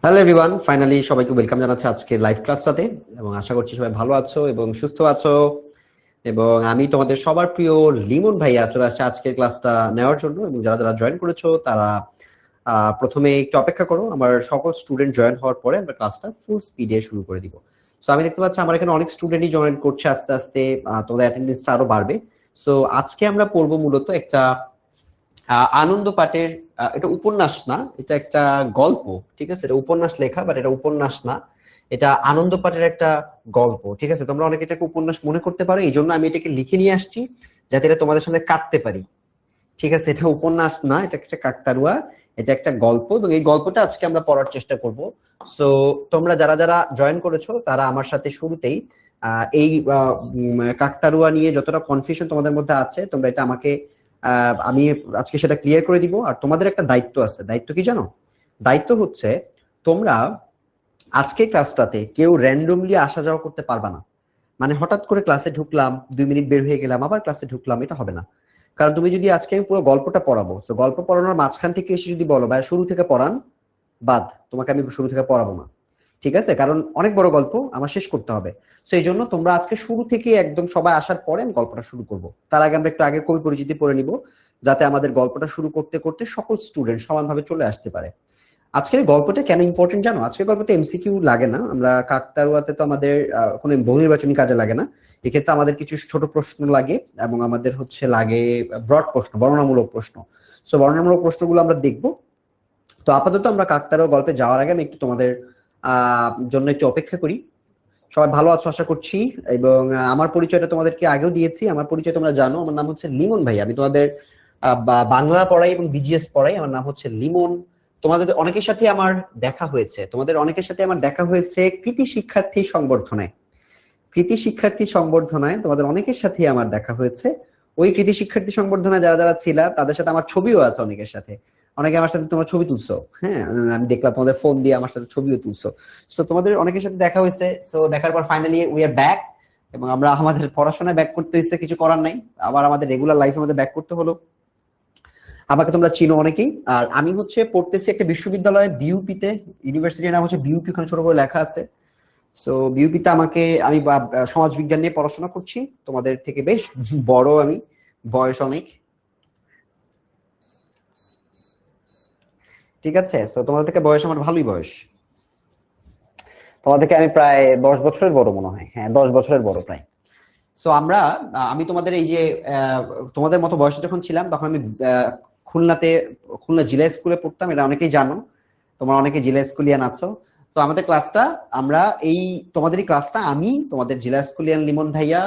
Hello everyone, finally সবাইকে welcome জানাচ্ছি আজকে লাইভ ক্লাসটাতে। এবং আশা করছি সবাই ভালো আছো এবং সুস্থ আছো। এবং আমি তোমাদের সবার প্রিয় লিমন ভাইয়া চলে আসছে আজকের ক্লাসটা নেওয়ার জন্য। এবং যারা যারা জয়েন করেছো তারা প্রথমে একটু অপেক্ষা করো, আমার সকল স্টুডেন্ট জয়েন হওয়ার পরে আমরা ক্লাসটা ফুল স্পিডে শুরু করে দিব। সো আমি দেখতে পাচ্ছি আমার এখানে অনেক স্টুডেন্টই জয়েন করছে, আস্তে আস্তে তোমাদের অ্যাটেন্ডেন্সটা আরো বাড়বে। সো আজকে আমরা পড়বো মূলত একটা আনন্দ পাঠের, এটা উপন্যাস না, এটা একটা গল্প। ঠিক আছে, এটা উপন্যাস লেখা, বাট এটা উপন্যাস না, এটা আনন্দ পাঠের একটা গল্প। ঠিক আছে, তোমরা অনেকে এটাকে উপন্যাস মনে করতে পারো, এই জন্য আমি এটাকে লিখে নিয়ে আসছি যাতে এটা তোমাদের সাথে কাটতে পারি। ঠিক আছে, এটা উপন্যাস না, এটা একটা কাকতারুয়া, এটা একটা গল্প। এবং এই গল্পটা আজকে আমরা পড়ার চেষ্টা করব। সো তোমরা যারা যারা জয়েন করেছো তারা আমার সাথে শুরুতেই এই কাকতারুয়া নিয়ে যতটা কনফিউশন তোমাদের মধ্যে আছে, তোমরা এটা আমাকে আমি আজকে সেটা ক্লিয়ার করে দিব। আর তোমাদের একটা দায়িত্ব আছে। দায়িত্ব কি জানো? দায়িত্ব হচ্ছে তোমরা আজকে ক্লাসটাতে কেউ র্যান্ডমলি আসা যাওয়া করতে পারবা না। মানে হঠাৎ করে ক্লাসে ঢুকলাম, 2 মিনিট বের হয়ে গেলাম, আবার ক্লাসে ঢুকলাম, এটা হবে না। কারণ তুমি যদি আজকে আমি পুরো গল্পটা পড়াবো, তো গল্প পড়ানোর মাঝখান থেকে এসে যদি বলো ভাই শুরু থেকে পড়ান, বাদ, তোমাকে আমি শুরু থেকে পড়াবো না। ঠিক আছে, কারণ অনেক বড় গল্প আমার শেষ করতে হবে। তো এই জন্য তোমরা আজকে শুরু থেকে একদম সবাই আসার পরে আমি গল্পটা শুরু করব। তার আগে আমরা একটু আগে কবি পরিচিতি পড়ে নিব, যাতে আমাদের গল্পটা শুরু করতে করতে সকল স্টুডেন্ট সমানভাবে চলে আসতে পারে। আজকের গল্পটা কেন ইম্পর্টেন্ট জানো? আজকের গল্পতে এমসিকিউ লাগে না, আমরা কাকতারুয়াতে তো আমাদের কোনো বহুনির্বাচনী কাজে লাগে না। এক্ষেত্রে আমাদের কিছু ছোট প্রশ্ন লাগে এবং আমাদের হচ্ছে লাগে ব্রড প্রশ্ন, বর্ণনামূলক প্রশ্ন। সো বর্ণনামূলক প্রশ্নগুলো আমরা দেখব। তো আপাতত আমরা কাকতারুয়া গল্পে যাওয়ার আগে আমি একটু তোমাদের জন্য একটু অপেক্ষা করি। সবাই ভালো আছো আশা করছি। এবং আমার পরিচয়টা তোমাদেরকে আগেও দিয়েছি, আমার পরিচয় তোমরা জানো, আমার নাম হচ্ছে লিমন ভাই। আমি তোমাদের বাংলা পড়াই এবং বিজিএস পড়াই, আমার নাম হচ্ছে লিমন। তোমাদের অনেকের সাথে আমার দেখা হয়েছে, কৃতি শিক্ষার্থী সংবর্ধনায়। কৃতি শিক্ষার্থী সংবর্ধনায় তোমাদের অনেকের সাথে আমার দেখা হয়েছে। ওই কৃতি শিক্ষার্থী সংবর্ধনায় যারা যারা ছিল তাদের সাথে আমার ছবিও আছে অনেকের সাথে। অনেকে আমার সাথে তোমার ছবি তুলছো, হ্যাঁ, আমি দেখলাম তোমাদের ফোন দিয়ে আমার সাথে ছবিও তুলছো। সো তোমাদের অনেকের সাথে দেখা হয়েছে। সো দেখার পর ফাইনালি উই আর ব্যাক। এবং আমরা আমাদের পড়াশোনায় ব্যাক করতে হয়েছে, কিছু করার নাই, আবার আমাদের রেগুলার লাইফের মধ্যে ব্যাক করতে হলো। আমাকে তোমরা চিনো অনেকেই। আর আমি হচ্ছে পড়তেছি একটা বিশ্ববিদ্যালয়ে, বিইউপিতে। ইউনিভার্সিটির নাম হচ্ছে বিইউপি, ওখানে ছোট করে লেখা আছে। সো বিউপিতে আমি সমাজ বিজ্ঞান নিয়ে পড়াশোনা করছি, তোমাদের থেকে বেশ বড় আমি, বয়স অনেক। ঠিক আছে, তো তোমাদের থেকে বয়স আমার ভালোই বয়স, তোমাদের থেকে আমি প্রায় 10 বছরের বড় মনে হয়, হ্যাঁ 10 বছরের বড় প্রায়। সো আমি তোমাদের এই যে তোমাদের মতো বয়সে যখন ছিলাম তখন আমি খুলনাতে, খুলনা জিলা স্কুলে পড়তাম, এটা অনেকেই জানো, তোমরা অনেকে জিলা স্কুলিয়ান আছো। তো আমাদের ক্লাসটা আমরা এই তোমাদেরই ক্লাসটা আমি তোমাদের জিলা স্কুলিয়ান লিমন ভাইয়া,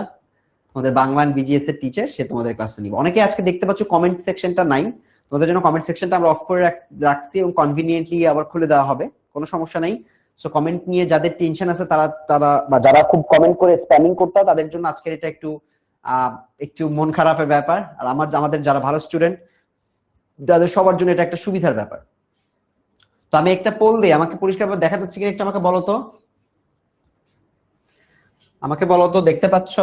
তোমাদের বাংলা বিজিএস এর টিচার, সে তোমাদের ক্লাসটা নিব। অনেকে আজকে দেখতে পাচ্ছ কমেন্ট সেকশনটা নাই, তোমাদের জন্য কমেন্ট সেকশনটা আমরা অফ করে রাখছি এবং কনভিনিয়েন্টলি আবার খুলে দেওয়া হবে, কোনো সমস্যা নেই। সো কমেন্ট নিয়ে যাদের টেনশন আছে তারা তারা বা যারা খুব কমেন্ট করে স্প্যামিং করতে, তাদের জন্য আজকের এটা একটু একটু মন খারাপের ব্যাপার। আর আমাদের যারা ভালো স্টুডেন্ট তাদের সবার জন্য এটা একটা সুবিধার ব্যাপার। তো আমি একটা পোল দিই, আমাকে পরিষ্কারভাবে দেখা যাচ্ছে কিনা একটু আমাকে বলো তো, দেখতে পাচ্ছ?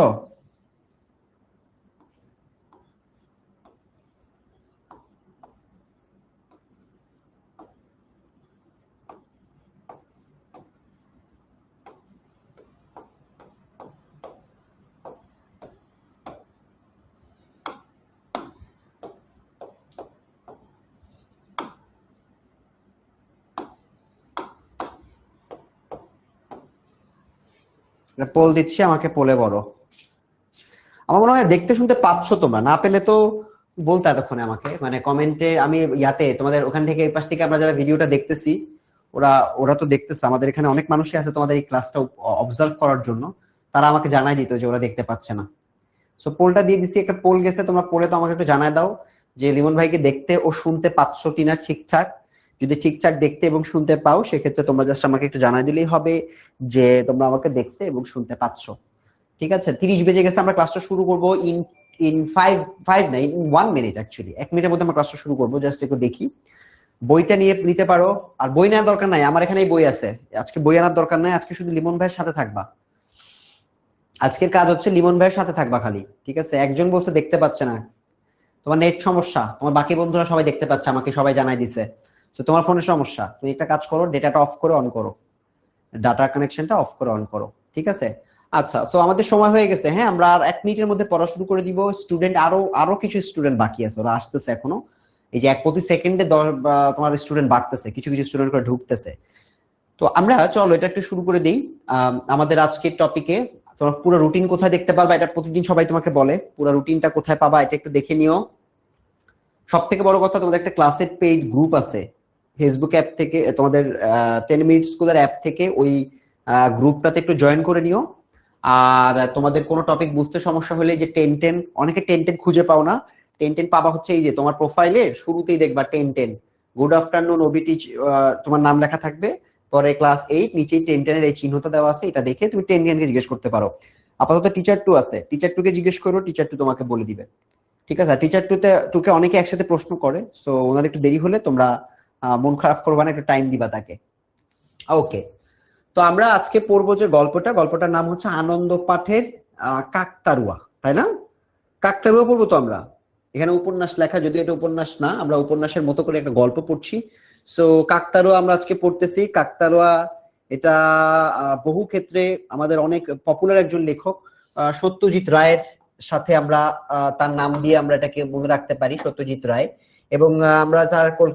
পোল দিচ্ছি, আমাকে পোলে বলো। আমার মনে হয় দেখতে শুনতে পাচ্ছ তোমরা, না পেলে তো বলতে এতক্ষণে আমাকে, মানে কমেন্টে। আমি ইয়াতে তোমাদের ওখান থেকে এই পাশ থেকে আমরা যারা ভিডিওটা দেখতেছি, ওরা ওরা তো দেখতেছে, আমাদের এখানে অনেক মানুষই আছে তোমাদের এই ক্লাসটা অবজার্ভ করার জন্য, তারা আমাকে জানাই দিত যে ওরা দেখতে পাচ্ছে না। সো পোলটা দিয়ে দিচ্ছি, একটা পোল গেছে, তোমরা পড়ে তো আমাকে একটু জানায় দাও যে লিমন ভাইকে দেখতে ও শুনতে পাচ্ছ কিনা ঠিকঠাক। যদি ঠিকঠাক দেখতে এবং শুনতে পাও সেক্ষেত্রে তোমরা জাস্ট আমাকে একটু জানাই দিলেই হবে যে তোমরা আমাকে দেখতে এবং শুনতে পাচ্ছ। ঠিক আছে, 30 বেজে গেছে, আমরা ক্লাসটা শুরু করবো ইন ইন ফাইভ ফাইভ না, ইন 1 মিনিট, অ্যাকচুয়ালি 1 মিনিটের মধ্যে আমরা ক্লাসটা শুরু করবো। জাস্ট একটু দেখি, বইটা নিয়ে নিতে পারো। আর বই নেওয়ার দরকার নাই, আমার এখানেই বই আছে, আজকে বই আনার দরকার নাই। আজকে শুধু লিমন ভাইয়ের সাথে থাকবা, আজকের কাজ হচ্ছে লিমন ভাইয়ের সাথে থাকবা খালি। ঠিক আছে, একজন বলছে দেখতে পাচ্ছে না, তোমার নেট সমস্যা, তোমার বাকি বন্ধুরা সবাই দেখতে পাচ্ছে, আমাকে সবাই জানাই দিছে। তো তোমার ফোনের সমস্যা, তুমি একটা কাজ করো, ডেটাটা অফ করে অন করো, ডাটা কানেকশনটা অফ করে অন করো, ঠিক আছে? আচ্ছা, সো আমাদের সময় হয়ে গেছে, হ্যাঁ, আমরা আর 1 মিনিটের মধ্যে পড়া শুরু করে দিব। স্টুডেন্ট আরো আরো কিছু স্টুডেন্ট বাকি আছে, ওরা আসতেছে এখনো। এই যে প্রতি সেকেন্ডে তোমার স্টুডেন্ট বাড়তেছে, কিছু কিছু স্টুডেন্ট করে ঢুকতেছে। তো আমরা চলো এটা একটু শুরু করে দিই। আমাদের আজকের টপিকে তোমার পুরো রুটিন কোথায় দেখতে পারবা, এটা প্রতিদিন সবাই তোমাকে বলে, পুরো রুটিনটা কোথায় পাবা এটা একটু দেখে নিও। সব থেকে বড় কথা, তোমাদের একটা ক্লাসের পেইড গ্রুপ আছে ফেসবুক অ্যাপ থেকে, তোমাদের 10 মিনিট স্কুলের অ্যাপ থেকে ওই গ্রুপটাতে একটু জয়েন করে নিও। আর তোমাদের কোনো টপিক বুঝতে সমস্যা হলে, যে 10-10, অনেকে 10-10 খুঁজে পাও না, 10-10 পাবা হচ্ছে এই যে তোমার প্রোফাইলের শুরুতেই দেখবা 10-10, গুড আফটারনুন ওবিটি, তোমার নাম লেখা থাকবে, পরে ক্লাস 8, নিচেই 10-10 এর এই চিহ্নটা দেওয়া আছে, এটা দেখে তুমি 10-10 কে জিজ্ঞেস করতে পারো। আপাতত টিচার 2 আছে, টিচার 2 কে জিজ্ঞেস করো, টিচার 2 তোমাকে বলে দিবে, ঠিক আছে? টিচার 2 কে অনেকে একসাথে প্রশ্ন করে, সো ওনার একটু দেরি হলে তোমরা মন খারাপ করবা না, একটু টাইম দিবা তাকে। ওকে, তো আমরা আজকে পড়বো যে গল্পটার নাম হচ্ছে আনন্দ পাঠের কাকতারুয়া, তাই না? কাকতারুয়া পড়বো তো আমরা। এখানে উপন্যাস লেখা, যদিও এটা উপন্যাস না, আমরা উপন্যাসের মতো করে একটা গল্প পড়ছি। সো কাকতারুয়া আমরা আজকে পড়তেছি। কাকতারুয়া এটা বহু ক্ষেত্রে আমাদের অনেক পপুলার একজন লেখক সত্যজিৎ রায়ের সাথে আমরা তার নাম দিয়ে আমরা এটাকে মনে রাখতে পারি, সত্যজিৎ রায়। এবং আমরা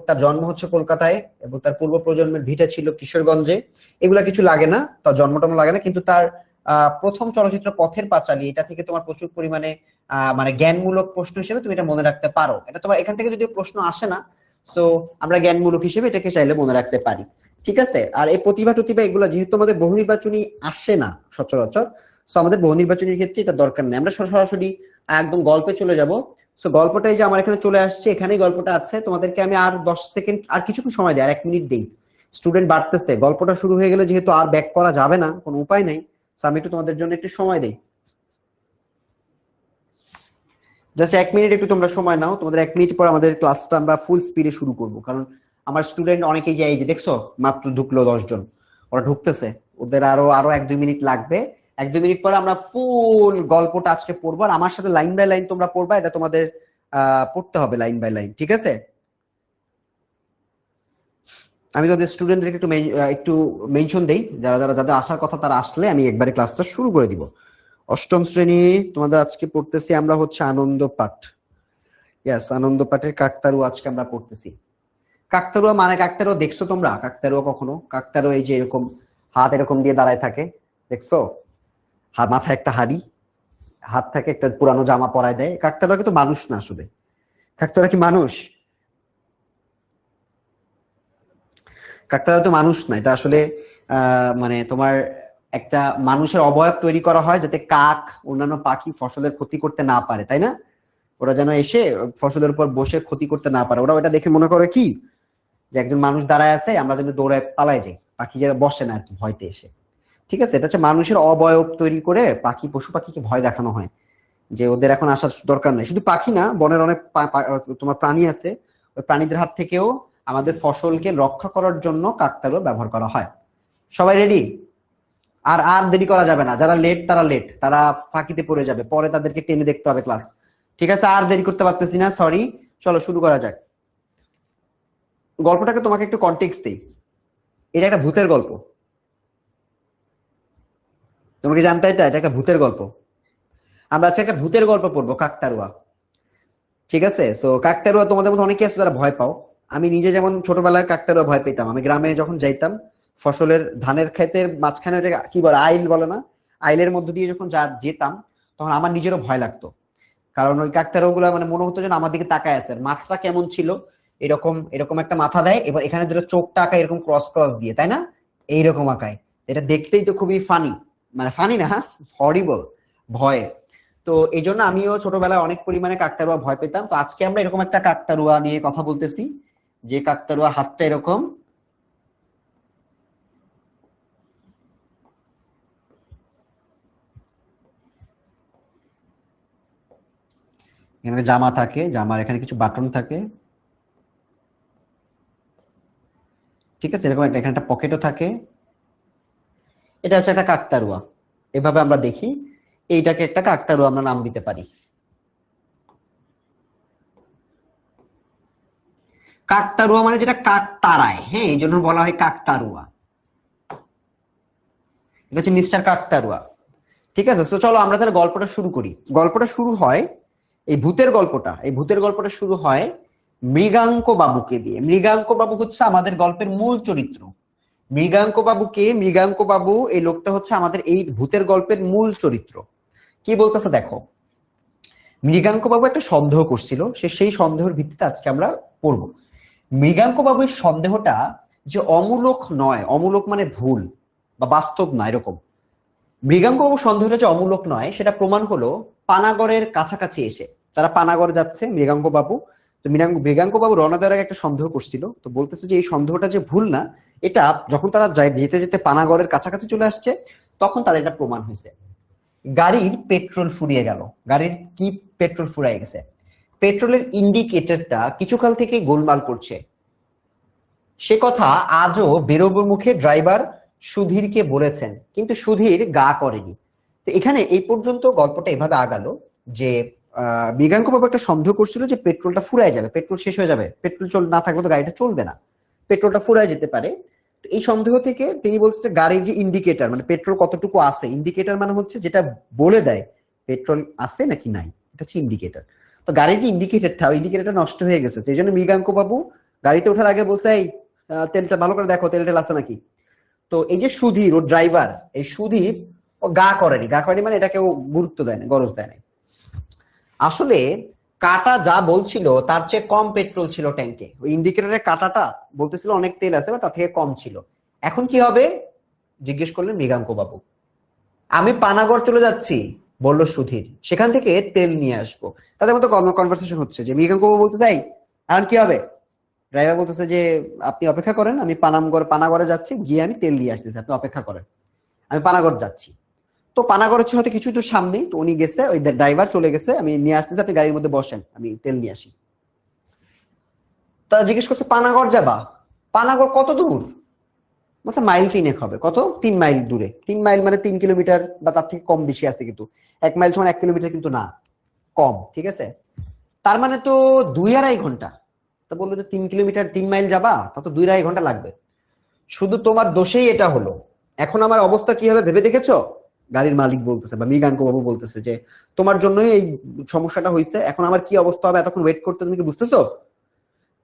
তার জন্ম হচ্ছে কলকাতায়, এবং তার পূর্ব প্রজন্মের ভিটা ছিল কিশোরগঞ্জে। এগুলা কিছু লাগে না, তার জন্মটম লাগে না, কিন্তু তার প্রথম চলচ্চিত্র পথের পাঁচালী, এটা থেকে তোমার প্রচুর পরিমাণে মানে জ্ঞানমূলক প্রশ্ন হিসেবে তুমি এটা মনে রাখতে পারো। এটা তোমার এখান থেকে যদি প্রশ্ন আসে না, সো আমরা জ্ঞানমূলক হিসেবে এটাকে চাইলে মনে রাখতে পারি, ঠিক আছে? আর এই প্রতিভা টতিভা এগুলো যেহেতু আমাদের বহু নির্বাচনী আসে না সচরাচর, সো আমাদের বহু নির্বাচনীর ক্ষেত্রে এটা দরকার নেই, আমরা সরাসরি একদম গল্পে চলে যাব। সো গল্পটাই যে আমার এখানে চলে আসছে, এখানেই গল্পটা আছে। তোমাদেরকে আমি আর 10 সেকেন্ড, আর কিছুক্ষণ সময় দিই, আর 1 মিনিট দেই। স্টুডেন্ট বাড়তেছে, গল্পটা শুরু হয়ে গেলে যেহেতু আর ব্যাক করা যাবে না, কোনো উপায় নাই, সো আমি একটু তোমাদের জন্য একটু সময় দেই, জাস্ট 1 মিনিট একটু তোমরা সময় নাও। তোমাদের 1 মিনিট পর আমাদের ক্লাসটা আমরা ফুল স্পিডে শুরু করব, কারণ আমার স্টুডেন্ট অনেকেই যে এই যে দেখছো মাত্র ঢুকলো 10 জন, ওরা ঢুকতেছে, ওদের আরো আরো 1-2 মিনিট লাগবে। 1-2 মিনিট পরে আমরা ফুল গল্পটা আজকে পড়বো, আর আমার সাথে লাইন বাই লাইন তোমরা পড়বা, এটা তোমাদের পড়তে হবে লাইন বাই লাইন, ঠিক আছে? আমি তোদের স্টুডেন্টদেরকে একটু মেনশন দেই, যাদের আসার কথা তারা আসলে আমি একবারে ক্লাসটা শুরু করে দিব। অষ্টম শ্রেণী, তোমাদের আজকে পড়তেছি আমরা হচ্ছে আনন্দ পাঠ। ইয়েস, আনন্দ পাঠের কাকতারুয়া আজকে আমরা পড়তেছি। কাকতারুয়া মানে, কাকতারুয়া দেখছো তোমরা? কাকতারুয়া কখনো? কাকতারুয়া এই যে এরকম হাত এরকম দিয়ে দাঁড়ায় থাকে, দেখছো? হাত, মাথায় একটা হাড়ি, হাত থাকে একটা পুরানো জামা পরায় দেয়। কাকতারুয়া কিন্তু মানুষ না আসলে। কাকতারুয়া কি মানুষ? কাকতারুয়া তো মানুষ না, এটা আসলে মানে তোমার একটা মানুষের অবয়ব তৈরি করা হয় যাতে কাক অন্যান্য পাখি ফসলের ক্ষতি করতে না পারে, তাই না? ওরা যেন এসে ফসলের উপর বসে ক্ষতি করতে না পারে। ওরা ওটা দেখে মনে করে কি, যে একজন মানুষ দাঁড়ায় আছে, আমরা যেন দৌড়ায় পালাই যাই, পাখি যারা বসে না আর কি ভয়তে এসে, ঠিক আছে? এটা হচ্ছে মানুষের অবয়ব তৈরি করে পশু পাখিকে ভয় দেখানো হয়, যে ওদের এখন আসার দরকার নেই। শুধু পাখি না, বনের অনেক তোমার প্রাণী আছে, ওই প্রাণীদের হাত থেকেও আমাদের ফসলকে রক্ষা করার জন্য কাকতাড়ুয়া ব্যবহার করা হয়। সবাই রেডি? আর আর দেরি করা যাবে না, যারা লেট তারা লেট, তারা ফাঁকিতে পড়ে যাবে, পরে তাদেরকে টেনে দেখতে হবে ক্লাস, ঠিক আছে? আর দেরি করতে পারতেছি না, সরি। চলো শুরু করা যাক। গল্পটাকে তোমাকে একটু কনটেক্সট দেই। এটা একটা ভূতের গল্প, তোমাকে জানতে, এটা একটা ভূতের গল্প। আমরা আজকে একটা ভূতের গল্প পড়বো, কাকতাড়ুয়া, ঠিক আছে? সো কাকতাড়ুয়া তোমাদের মধ্যে অনেকে আছে যারা ভয় পাও। আমি নিজে যেমন ছোটবেলায় কাকতাড়ুয়া ভয় পেতাম। আমি গ্রামে যখন যাইতাম, ফসলের ধানের ক্ষেতের মাঝখানে কি বলে, আইল বলে না, আইলের মধ্যে দিয়ে যখন যেতাম, তখন আমার নিজেরও ভয় লাগতো। কারণ ওই কাকতাড়ুয়া গুলা মানে মনে হতো যেন আমার দিকে তাকায় আছে। আর মাথাটা কেমন ছিল, এরকম এরকম একটা মাথা দেয়, এবার এখানে দুটো চোখটা আঁকায় এরকম ক্রস ক্রস দিয়ে, তাই না? এইরকম আঁকায়। এটা দেখতেই তো খুবই ফানি, মানে ফানি না, হরিবল, ভয়। তো এই জন্য আমিও ছোটবেলায় অনেক পরিমাণে কাকতাড়ুয়া ভয় পেতাম। তো আজকে আমরা এরকম একটা কাকতাড়ুয়া নিয়ে কথা বলতেছি, যে কাকতাড়ুয়া হাতটা এরকম, এখানে জামা থাকে, জামার এখানে কিছু বাটন থাকে, ঠিক আছে? এরকম একটা এখানে একটা পকেটও থাকে। এটা হচ্ছে একটা কাকতাড়ুয়া, এভাবে আমরা দেখি। এইটাকে একটা কাকতাড়ুয়া আমরা নাম দিতে পারি। কাকতাড়ুয়া মানে যেটা কাক তাড়ায়, হ্যাঁ, এই জন্য বলা হয় কাকতাড়ুয়া। এটা হচ্ছে মিস্টার কাকতাড়ুয়া। ঠিক আছে, তো চলো আমরা তাহলে গল্পটা শুরু করি। গল্পটা শুরু হয়, এই ভূতের গল্পটা শুরু হয় মৃগাঙ্ক বাবুকে দিয়ে। মৃগাঙ্ক বাবু হচ্ছে আমাদের গল্পের মূল চরিত্র। মৃগাঙ্ক বাবু এই লোকটা হচ্ছে আমাদের এই ভূতের গল্পের মূল চরিত্র। কি বলতেছে দেখো, মৃগাঙ্ক বাবু একটা সন্দেহ করছিল, সেই সন্দেহের ভিত্তিতে আজকে আমরা পড়বো। মৃগাঙ্ক বাবুর সন্দেহটা যে অমূলক নয়, অমূলক মানে ভুল বা বাস্তব না এরকম। মৃগাঙ্ক বাবু সন্দেহটা যে অমূলক নয় সেটা প্রমাণ হলো পানাগড়ের কাছাকাছি এসে। তারা পানাগড় যাচ্ছে মৃগাঙ্ক বাবু, তো মৃগাঙ্ক বাবু রওনা দেওয়ার আগে একটা সন্দেহ করছিল, তো বলতেছে যে এই সন্দেহটা যে ভুল না, এটা যখন তারা যেতে যেতে পানাগড়ের কাছাকাছি চলে আসছে তখন তাদের এটা প্রমাণ হয়েছে। গাড়ির পেট্রোল ফুরিয়ে গেল। গাড়ির কি পেট্রোল ফুরিয়ে গেছে, পেট্রোলের ইন্ডিকেটরটা কিছুকাল থেকে গোলমাল করছে। সে কথা আজও বেরোবার মুখে ড্রাইভার সুধীরকে বলেছেন, কিন্তু সুধীর গা করেনি। তো এখানে এই পর্যন্ত গল্পটা এভাবে আগালো যে মৃগাঙ্ক বাবু একটা সন্দেহ করছিল যে পেট্রোলটা ফুরায় যাবে, পেট্রোল শেষ হয়ে যাবে, পেট্রোল না থাকলে তো গাড়িটা চলবে না, পেট্রোলটা ফুরায় যেতে পারে। তো এই সন্দেহ থেকে তিনি বলছে গাড়ির যে ইন্ডিকেটর, মানে পেট্রোল কতটুকু আছে, ইন্ডিকেটর মানে হচ্ছে যেটা বলে দেয় পেট্রোল আছে নাকি নাই, এটা হচ্ছে ইন্ডিকেটর। তো গাড়ির যে ইন্ডিকেটরটা নষ্ট হয়ে গেছে, সেই জন্য মৃগাঙ্ক বাবু গাড়িতে ওঠার আগে বলছে এই তেলটা ভালো করে দেখো, তেল আছে নাকি। তো এই যে সুধীর ও ড্রাইভার, এই সুধীর ও গা করেনি মানে এটা কেউ গুরুত্ব দেয় না, গরজ দেয় না। আসলে কাটা যা বলছিল তার চেয়ে কম পেট্রোল ছিল ট্যাঙ্কে। ওই ইন্ডিকেটরের কাটাটা বলতেছিল অনেক তেল আছে, বা তার থেকে কম ছিল। এখন কি হবে জিজ্ঞেস করলেন মৃগাঙ্ক বাবু। আমি পানাগড় চলে যাচ্ছি, বলল সুধীর, সেখান থেকে তেল নিয়ে আসবো। তাদের মতো কনভারসেশন হচ্ছে যে মৃগাঙ্ক বাবু বলতে চাই এখন কি হবে, ড্রাইভার বলতেছে যে আপনি অপেক্ষা করেন, আমি পানাগড়ে যাচ্ছি, গিয়ে আমি তেল দিয়ে আসতেছি, আপনি অপেক্ষা করেন, আমি পানাগড় যাচ্ছি। তো পানাগড় হচ্ছে হয়তো কিছু তো সামনেই, তো উনি গেছে, ওই ড্রাইভার চলে গেছে, আমি নিয়ে আসতেছি, আপনি গাড়ির মধ্যে বসেন, আমি তেল নিয়ে আসি। তা জিজ্ঞেস করছে পানাগড় যাবা, পানাগড় কত দূর, বলছে মাইল 3 হবে। কত? 3 মাইল দূরে। 3 মাইল মানে 3 কিলোমিটার বা তার থেকে কম বেশি আছে, কিন্তু 1 মাইল সমান 1 কিলোমিটার কিন্তু না, কম, ঠিক আছে। তার মানে তো 2-2.5 ঘন্টা। তো বললো যে 3 কিলোমিটার 3 মাইল যাবা, তা তো 2-2.5 ঘন্টা লাগবে। শুধু তোমার দোষেই এটা হলো, এখন আমার অবস্থা কি হবে ভেবে দেখেছো? গাড়ির মালিক বলতেছে বা মৃগাঙ্ক বাবু বলতেছে যে তোমার জন্যই এই সমস্যাটা হয়েছে, এখন আমার কি অবস্থা হবে এতক্ষণ ওয়েট করতে, তুমি কি বুঝতেছো?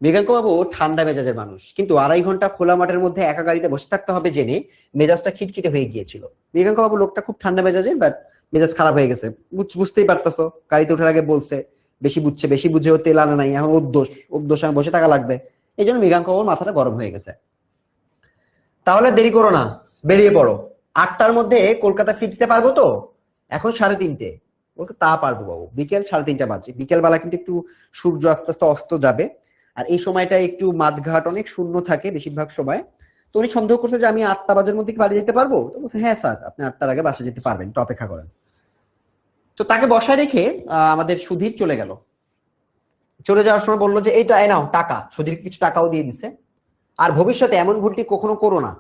মৃগাঙ্ক বাবু ঠান্ডা মেজাজের মানুষ, কিন্তু 2.5 ঘন্টা খোলা মাঠের মধ্যে একা গাড়িতে বসে থাকতে হবে জেনে মেজাজটা খিটখিটে হয়ে গিয়েছিল। মৃগাঙ্ক বাবু লোকটা খুব ঠান্ডা মেজাজের, বাট মেজাজ খারাপ হয়ে গেছে। বুঝতেই পারতেছো, গাড়িতে ওঠার আগে বলছে বেশি বুঝেও তেল আনা নাই, এখন ওর দোষ আমি বসে থাকা লাগবে। এই জন্য মৃগাঙ্ক বাবুর মাথাটা গরম হয়ে গেছে। তাহলে দেরি করো না, বেরিয়ে পড়ো, 8টার মধ্যে কলকাতা ফিরতে পারবো তো? এখন 3:30। বলতে তা পারবো বাবু, বিকেল 3:30 বাজে, বিকেল বেলা কিন্তু একটু সূর্য আস্তে আস্তে অস্ত যাবে, আর এই সময়টা একটু মাঠঘাট অনেক শূন্য থাকে বেশিরভাগ সময়। তো উনি সন্দেহ করছে যে আমি 8টা বাজের মধ্যে কি বাড়ি যেতে পারবো, তো বলছে হ্যাঁ স্যার, আপনি 8টার আগে বাসা যেতে পারবেন, তো অপেক্ষা করেন। তো তাকে বসায় রেখে আমাদের সুধীর চলে গেল। চলে যাওয়ার সময় বললো যে এইটা এই নাও টাকা, সুধীর কিছু টাকাও দিয়ে দিছে। আর ভবিষ্যতে এমন ভুলটি কখনো করো না,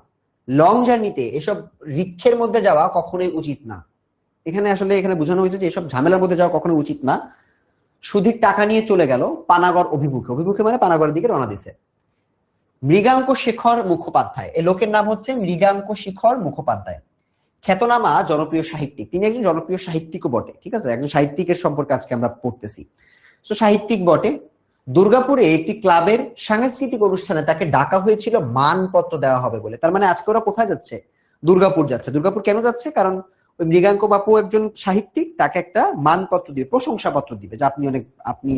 লং জার্নিতে এসব রিক্সের মধ্যে যাওয়া কখনোই উচিত না। এখানে বোঝানো হয়েছে যে এসব ঝামেলার মধ্যে যাওয়া কখনো উচিত না। সুধীর টাকা নিয়ে চলে গেল পানাগড় অভিমুখে মানে পানাগড়ের দিকে রওনা দিছে। মৃগাঙ্ক শেখর মুখোপাধ্যায়, এই লোকের নাম হচ্ছে মৃগাঙ্ক শেখর মুখোপাধ্যায়, খ্যাতনামা জনপ্রিয় সাহিত্যিক। তিনি একজন জনপ্রিয় সাহিত্যিকও বটে, ঠিক আছে, একজন সাহিত্যিকের সম্পর্কে আজকে আমরা পড়তেছি। তো সাহিত্যিক বটে। দুর্গাপুরে একটি ক্লাবের সাংস্কৃতিক অনুষ্ঠানে তাকে ডাকা হয়েছিল মানপত্র দেওয়া হবে বলে। তার মানে আজকে ওরা কোথায় যাচ্ছে? দুর্গাপুর যাচ্ছে। দুর্গাপুর কেন যাচ্ছে? কারণ ওই মৃগাঙ্ক বাপু একজন সাহিত্যিক, তাকে একটা মানপত্র দিবে, প্রশংসাপত্র দিবে, যে আপনি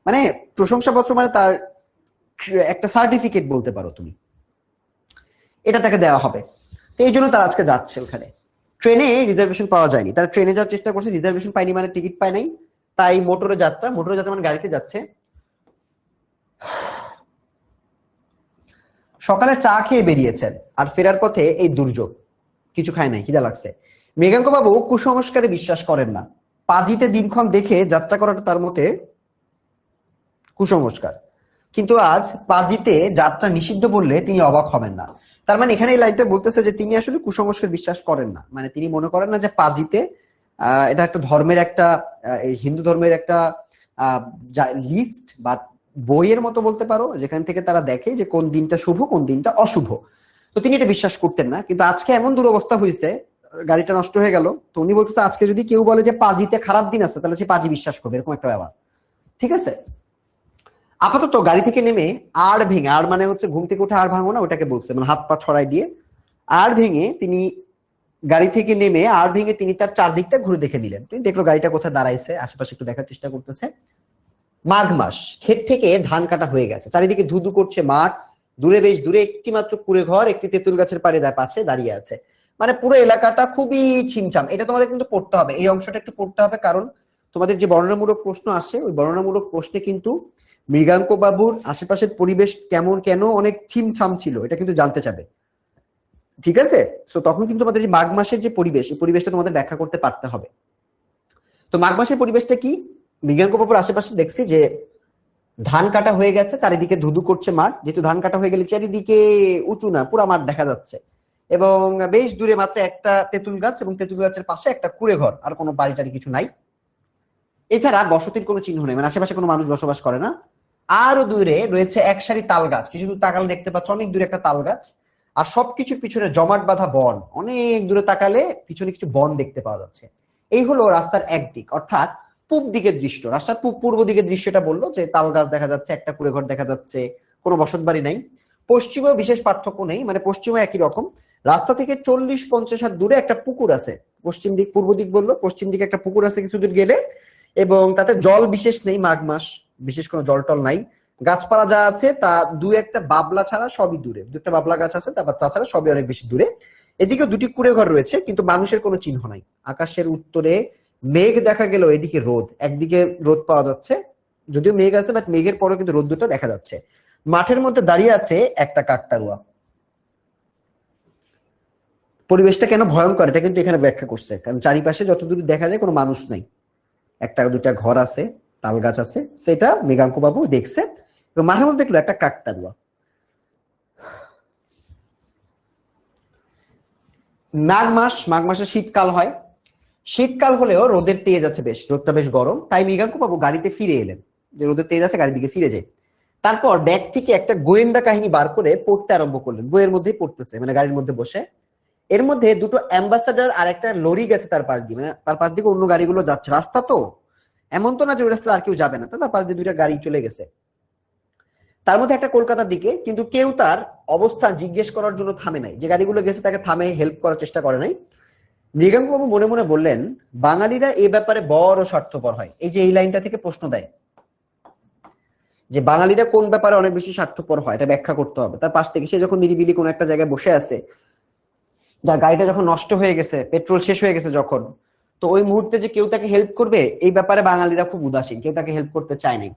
মানে প্রশংসাপত্র মানে তার একটা সার্টিফিকেট বলতে পারো তুমি, এটা তাকে দেওয়া হবে। তো এই জন্য তারা আজকে যাচ্ছে ওখানে। ট্রেনে রিজার্ভেশন পাওয়া যায়নি, তারা ট্রেনে যাওয়ার চেষ্টা করছে, রিজার্ভেশন পায়নি মানে টিকিট পায় নাই, তাই মোটরে যাত্রা মানে গাড়িতে যাচ্ছে। সকালে চা খেয়ে বেরিয়েছেন, আর ফেরার পথে এই দুর্যোগ, কিছু খায় নাই, খিদা লাগছে। মৃগাঙ্ক বাবু কুসংস্কারে বিশ্বাস করেন না, পাজিতে দিনক্ষণ দেখে যাত্রা করাটা তার মতে কুসংস্কার, কিন্তু আজ পাজিতে যাত্রা নিষিদ্ধ বললে তিনি অবাক হবেন না। তার মানে এখানে এই লাইনটা বলতেছে যে তিনি আসলে কুসংস্কার বিশ্বাস করেন না, মানে তিনি মনে করেন না যে পাজিতে এটা একটা ধর্মের একটা এই হিন্দু ধর্মের একটা লিস্ট বা বইয়ের মতো বলতে পারো, যেখান থেকে তারা দেখে যে কোন দিনটা শুভ কোন দিনটা অশুভ। তো তিনি এটা বিশ্বাস করতেন না, কিন্তু আজকে এমন দুরবস্থা হয়েছে, গাড়িটা নষ্ট হয়ে গেল, তো উনি বলতেছে আজকে যদি কেউ বলে যে পাজিতে খারাপ দিন আছে, তাহলে সে পাজি বিশ্বাস করবে, এরকম একটা ব্যাপার। ঠিক আছে, আপাতত গাড়ি থেকে নেমে আড় ভেঙে, আড় মানে হচ্ছে ঘুম থেকে উঠে আড় ভাঙো না, ওটাকে বলছে, মানে হাত পা ছড়াই দিয়ে আড় ভেঙে তিনি গাড়ি থেকে নেমে আড় ভেঙে তিনি তার চারদিকটা ঘুরে দেখে দিলেন। তিনি দেখলো গাড়িটা কোথায় দাঁড়াইছে, আশেপাশে একটু দেখার চেষ্টা করতেছে। মাঘ মাস, ক্ষেত থেকে ধান কাটা হয়ে গেছে, চারিদিকে ধুধু করছে মাঠ, দূরে বেশ দূরে একটি মাত্র কুড়ে ঘর একটি তেঁতুল গাছের পাশে দাঁড়িয়ে আছে। মানে পুরো এলাকাটা খুবই ছিমছাম। এটা তোমাদের কিন্তু পড়তে হবে, এই অংশটা একটু পড়তে হবে, কারণ তোমাদের যে বর্ণনামূলক প্রশ্ন আসে ওই বর্ণনামূলক প্রশ্নে কিন্তু মৃগাঙ্ক বাবুর আশেপাশের পরিবেশ কেমন, কেন অনেক ছিমছাম ছিল, এটা কিন্তু জানতে চাবে। ঠিক আছে, তো তখন কিন্তু তোমাদের যে মাঘ মাসের যে পরিবেশ, এই পরিবেশটা তোমাদের ব্যাখ্যা করতে পারতে হবে। তো মাঘ মাসের পরিবেশটা কি? মৃগাঙ্ক বাবুর আশেপাশে দেখছি যে ধান কাটা হয়ে গেছে, চারিদিকে ধুধু করছে মাঠ, যেহেতু ধান কাটা হয়ে গেলে চারিদিকে উঁচু না, পুরা মাঠ দেখা যাচ্ছে, এবং বেশ দূরে মাত্র একটা তেঁতুল গাছ, এবং তেঁতুল গাছের পাশে একটা কুড়ে ঘর, আর কোনো বাড়ি টাড়ি কিছু নাই। এছাড়া বসতির কোনো চিহ্ন নেই, মানে আশেপাশে কোনো মানুষ বসবাস করে না। আরো দূরে রয়েছে এক সারি তাল গাছ, কিছু দূর তাকালে দেখতে পাচ্ছ অনেক দূরে একটা তাল গাছ, আর সবকিছুর পিছনে জমাট বাঁধা বন, অনেক দূরে তাকালে পিছনে কিছু বন দেখতে পাওয়া যাচ্ছে। এই হলো রাস্তার একদিক, অর্থাৎ পূব দিকের দৃশ্য। রাস্তার পূর্ব দিকের দৃশ্যটা বললো যে তাল গাছ দেখা যাচ্ছে, একটা কুড়ে ঘর দেখা যাচ্ছে, কোনো বসত বাড়ি নাই। পশ্চিমেও বিশেষ পার্থক্য নেই, মানে পশ্চিমে একই রকম। রাস্তা থেকে 40-50 হাত দূরে একটা পুকুর আছে, পশ্চিম দিক পূর্ব দিক বললো, পশ্চিম দিকে একটা পুকুর আছে কিছু দূর গেলে, এবং তাতে জল বিশেষ নেই, মাঘ মাস বিশেষ কোনো জল টল নাই। গাছপালা যা আছে তা দু একটা বাবলা ছাড়া সবই দূরে, দু একটা বাবলা গাছ আছে, তারপর তাছাড়া সবই অনেক বেশি দূরে। এদিকে দুটি কুড়ে ঘর রয়েছে, কিন্তু মানুষের কোনো চিহ্ন নাই। আকাশের উত্তরে মেঘ দেখা গেল, এদিকে রোদ, একদিকে রোদ পাওয়া যাচ্ছে, যদিও মেঘ আছে বাট মেঘের পরেও কিন্তু রোদ দুটো দেখা যাচ্ছে। মাঠের মধ্যে দাঁড়িয়ে আছে একটা কাকতাড়ুয়া। পরিবেশটা কেন ভয়ঙ্কর এটা কিন্তু এখানে ব্যাখ্যা করছে, কারণ চারিপাশে যতদূর দেখা যায় কোনো মানুষ নাই, একটা দুটা ঘর আছে, তাল গাছ আছে, সেটা মৃগাঙ্ক বাবু দেখছে, এবং মাঠের মধ্যে দেখলো একটা কাকতাড়ুয়া। মাঘ মাসে শীতকাল হয়, শীতকাল হলেও রোদের তেজ আছে বেশ, রোদটা বেশ গরম, তাই মৃগাঙ্ক বাবু গাড়িতে ফিরে এলেন, যে রোদের তেজ আছে গাড়ির দিকে ফিরে যায়। তারপর ব্যাগ থেকে একটা গোয়েন্দা কাহিনী বার করে পড়তে আরম্ভ করলেন, বইয়ের মধ্যেই পড়তেছে, মানে গাড়ির মধ্যে বসে। এর মধ্যে দুটো অ্যাম্বাসাডার আর একটা লরি গেছে তার পাশ দিয়ে, মানে তার পাশ দিকে অন্য গাড়িগুলো যাচ্ছে, রাস্তা তো এমন তো না যে ওই রাস্তা আর কেউ যাবে না, তার পাশ দিয়ে দুইটা গাড়ি চলে গেছে। তার মধ্যে একটা কলকাতার দিকে, কিন্তু কেউ তার অবস্থান জিজ্ঞেস করার জন্য থামে নাই, যে গাড়িগুলো গেছে তাকে থামে হেল্প করার চেষ্টা করে নাই। মৃগাঙ্ক বাবু মনে মনে বললেন, বাঙালিরা এ ব্যাপারে বড় স্বার্থপর হয়। এই যে এই লাইনটা থেকে প্রশ্ন দেয় যে বাঙালিরা কোন ব্যাপারে অনেক বেশি স্বার্থপর হয়, এটা ব্যাখ্যা করতে হবে। তার পাশ থেকে সে যখন নিরিবিলি কোন একটা জায়গায় বসে আছে, যার গাড়িটা যখন নষ্ট হয়ে গেছে, পেট্রোল শেষ হয়ে গেছে যখন, তো ওই মুহূর্তে যে কেউ তাকে হেল্প করবে এই ব্যাপারে বাঙালিরা খুব উদাসীন, কেউ তাকে হেল্প করতে চায় নাই।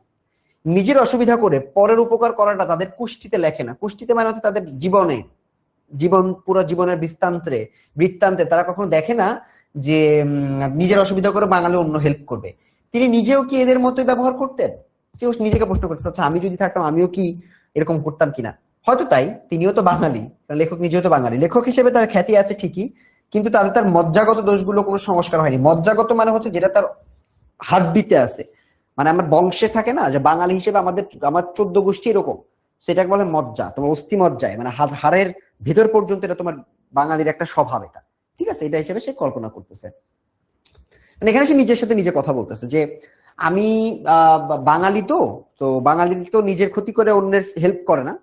নিজের অসুবিধা করে পরের উপকার করাটা তাদের কুষ্টিতে লেখে না। কুষ্টিতে মানে হচ্ছে তাদের জীবনে, পুরো জীবনের বৃত্তান্তে তারা কখনো দেখে না যে নিজের অসুবিধা করে বাঙালি অন্য হেল্প করবে। তিনি নিজেও কি এদের মতোই ব্যবহার করতেন? নিজেকে প্রশ্ন করতে, আচ্ছা আমি যদি থাকতাম আমিও কি এরকম করতাম কিনা? হয়তো তাই, তিনিও তো বাঙালি, লেখক নিজেও তো বাঙালি, লেখক হিসেবে তার খ্যাতি আছে ঠিকই, কিন্তু তার মজ্জাগত দোষগুলো কোনো সংস্কার হয়নি। মজ্জাগত মানে হচ্ছে যেটা তার হাড্ডিতে আছে, মানে আমার বংশে থাকে না যে বাঙালি হিসেবে আমার 14 গোষ্ঠী এরকম, সেটাকে বলে মজ্জা, তোমার অস্থি মজ্জায়, মানে হাড়ের ভিতর পর্যন্ত এটা তোমার বাঙালির একটা স্বভাব এটা। ঠিক আছে, এটা হিসেবে সে কল্পনা করতেছে। মানে এখানে সে নিজের সাথে নিজে কথা বলতেছে যে আমি বাঙালি, তো তো বাঙালি তো নিজের ক্ষতি করে অন্যের হেল্প করে না,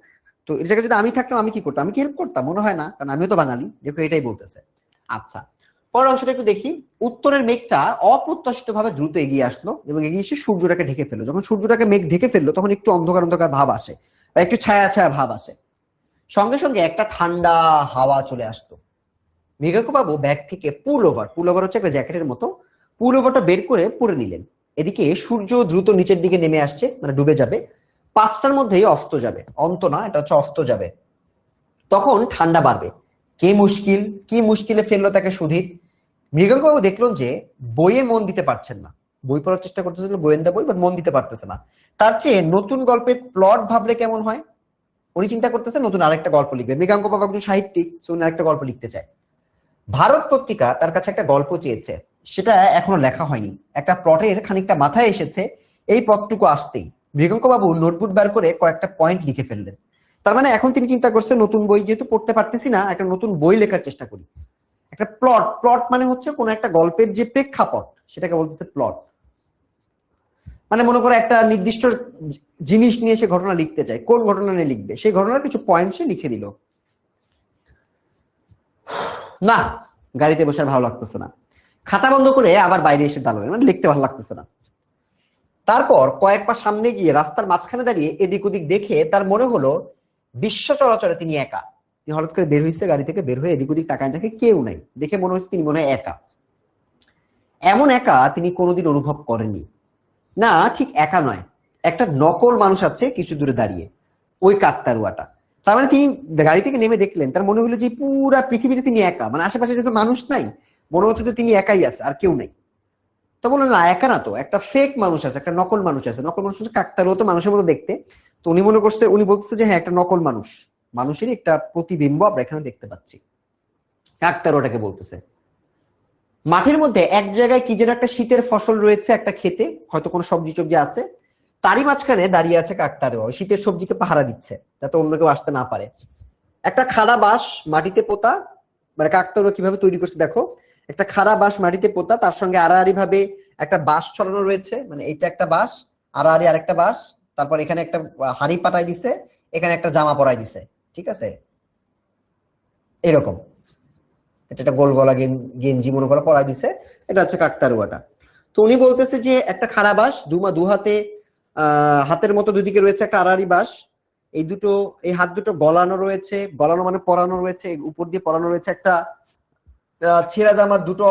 তো এর জায়গায় যদি আমি থাকতাম আমি কি করতাম, আমি কি হেল্প করতাম? মনে হয় না, কারণ আমিও তো বাঙালি। দেখো এটাই বলতেছে। আচ্ছা, পরের অংশটা একটু দেখি। উত্তরের মেঘটা অপ্রত্যাশিত ভাবে দ্রুত এগিয়ে আসলো, এবং এগিয়ে এসে সূর্যটাকে ঢেকে ফেললো। যখন সূর্যটাকে মেঘ ঢেকে ফেললো তখন একটু অন্ধকার অন্ধকার ভাব আসে, বা একটু ছায়া ছায়া ভাব আসে, সঙ্গে সঙ্গে একটা ঠান্ডা হাওয়া চলে আসতো। মৃগাঙ্ক বাবু ব্যাগ থেকে পুল ওভার হচ্ছে একটা জ্যাকেটের মতো, পুল ওভারটা বের করে পরে নিলেন। এদিকে সূর্য দ্রুত নিচের দিকে নেমে আসছে, মানে ডুবে যাবে, 5টার মধ্যেই অস্ত যাবে, অন্ত না, এটা হচ্ছে অস্ত যাবে। তখন ঠান্ডা বাড়বে। কি মুশকিলে ফেললো তাকে সুধীর। মৃগাঙ্ক বাবু দেখলেন যে বইয়ে মন দিতে পারছেন না, বই পড়ার চেষ্টা করতেছিল, গোয়েন্দা বই, বাট মন দিতে পারতেছে না। তার চেয়ে নতুন গল্পের প্লট ভাবলে কেমন হয়। উনি চিন্তা করতেছে নতুন আরেকটা গল্প লিখবে। মৃগাঙ্ক বাবু একটু সাহিত্যিক, উনি আরেকটা গল্প লিখতে চায়। ভারত পত্রিকা তার কাছে একটা গল্প চেয়েছে, সেটা এখনো লেখা হয়নি, একটা প্লটের খানিকটা মাথায় এসেছে এই পথটুকু আসতেই। মৃগঙ্ক বাবু নোটবুক বার করে কয়েকটা পয়েন্ট লিখে ফেললেন। তার মানে এখন তিনি চিন্তা করছে নতুন বই যেহেতু পড়তে পারতেছি না, একটা নতুন বই লেখার চেষ্টা করি। একটা প্লট, প্লট মানে হচ্ছে কোন একটা গল্পের যে প্রেক্ষাপট সেটাকে বলতেছে প্লট। মানে মনে করো একটা নির্দিষ্ট জিনিস নিয়ে সে ঘটনা লিখতে চায়, কোন ঘটনা নিয়ে লিখবে সেই ঘটনার কিছু পয়েন্ট সে লিখে দিল। না, গাড়িতে বসে ভালো লাগতেছে না, খাতা বন্ধ করে আবার বাইরে এসে দাঁড়ালেন, মানে লিখতে ভালো লাগতেছে না। তারপর কয়েক পা সামনে গিয়ে রাস্তার মাঝখানে দাঁড়িয়ে এদিক ওদিক দেখে তার মনে হলো বিশ্ব চলাচলে তিনি একা। তিনি হঠাৎ করে বের হয়েছে, গাড়ি থেকে বের হয়ে এদিক ওদিক তাকায় দেখে কেউ নাই, দেখে মনে হচ্ছে তিনি মনে হয় একা। এমন একা তিনি কোনোদিন অনুভব করেননি। না, ঠিক একা নয়, একটা নকল মানুষ আছে কিছু দূরে দাঁড়িয়ে, ওই কাকতারুয়াটা। তার মানে তিনি গাড়ি থেকে নেমে দেখলেন, তার মনে হলো যে পুরা পৃথিবীতে তিনি একা, মানে আশেপাশে যেহেতু মানুষ নাই, মনে হচ্ছে যে তিনি একাই আছে আর কেউ নেই। তো বললেন না, একা না তো, একটা ফেক মানুষ আছে, একটা নকল মানুষ আছে। নকল মানুষ হচ্ছে কাকতারুয়া তো মানুষের মতো দেখতে। তো উনি মনে করছে, উনি বলতেছে যে হ্যাঁ, একটা নকল মানুষ, মানুষেরই একটা প্রতিবিম্ব আমরা এখানে দেখতে পাচ্ছি। কাকতারুয়াটাকে বলতেছে মাঠের মধ্যে এক জায়গায় কি যেন একটা শীতের ফসল রয়েছে, একটা খেতে হয়তো কোনো সবজি টবজি আছে, তারই মাঝখানে দাঁড়িয়ে আছে কাকতারুয়া, ওই শীতের সবজিকে পাহারা দিচ্ছে যাতে অন্য কেউ আসতে না পারে। একটা খাড়া বাঁশ মাটিতে পোতা, মানে কাকতারুয়া কিভাবে তৈরি করছে দেখো, একটা খাড়া বাঁশ মাটিতে পোতা, তার সঙ্গে আড়াআড়ি ভাবে একটা বাঁশ ছড়ানো রয়েছে, মানে এইটা একটা বাঁশ, আড়াআড়ি আরেকটা বাঁশ, তারপর এখানে একটা হাড়ি পাটাই দিছে, এখানে একটা জামা পরাই দিছে, ঠিক আছে, এরকম। এটা একটা গোল গলা গেঞ্জি মনে করে পরাই দিছে, এটা হচ্ছে কাকতারুয়াটা। তো উনি বলতেছে যে একটা খাড়া বাঁশ, দু হাতে হাতের মতো দুদিকে রয়েছে একটা আড়াআড়ি বাঁশ, এই হাত দুটো গলানো রয়েছে, গলানো মানে পরানো রয়েছে, উপর দিয়ে পরানো রয়েছে একটা ছেঁড়া জামার দুটো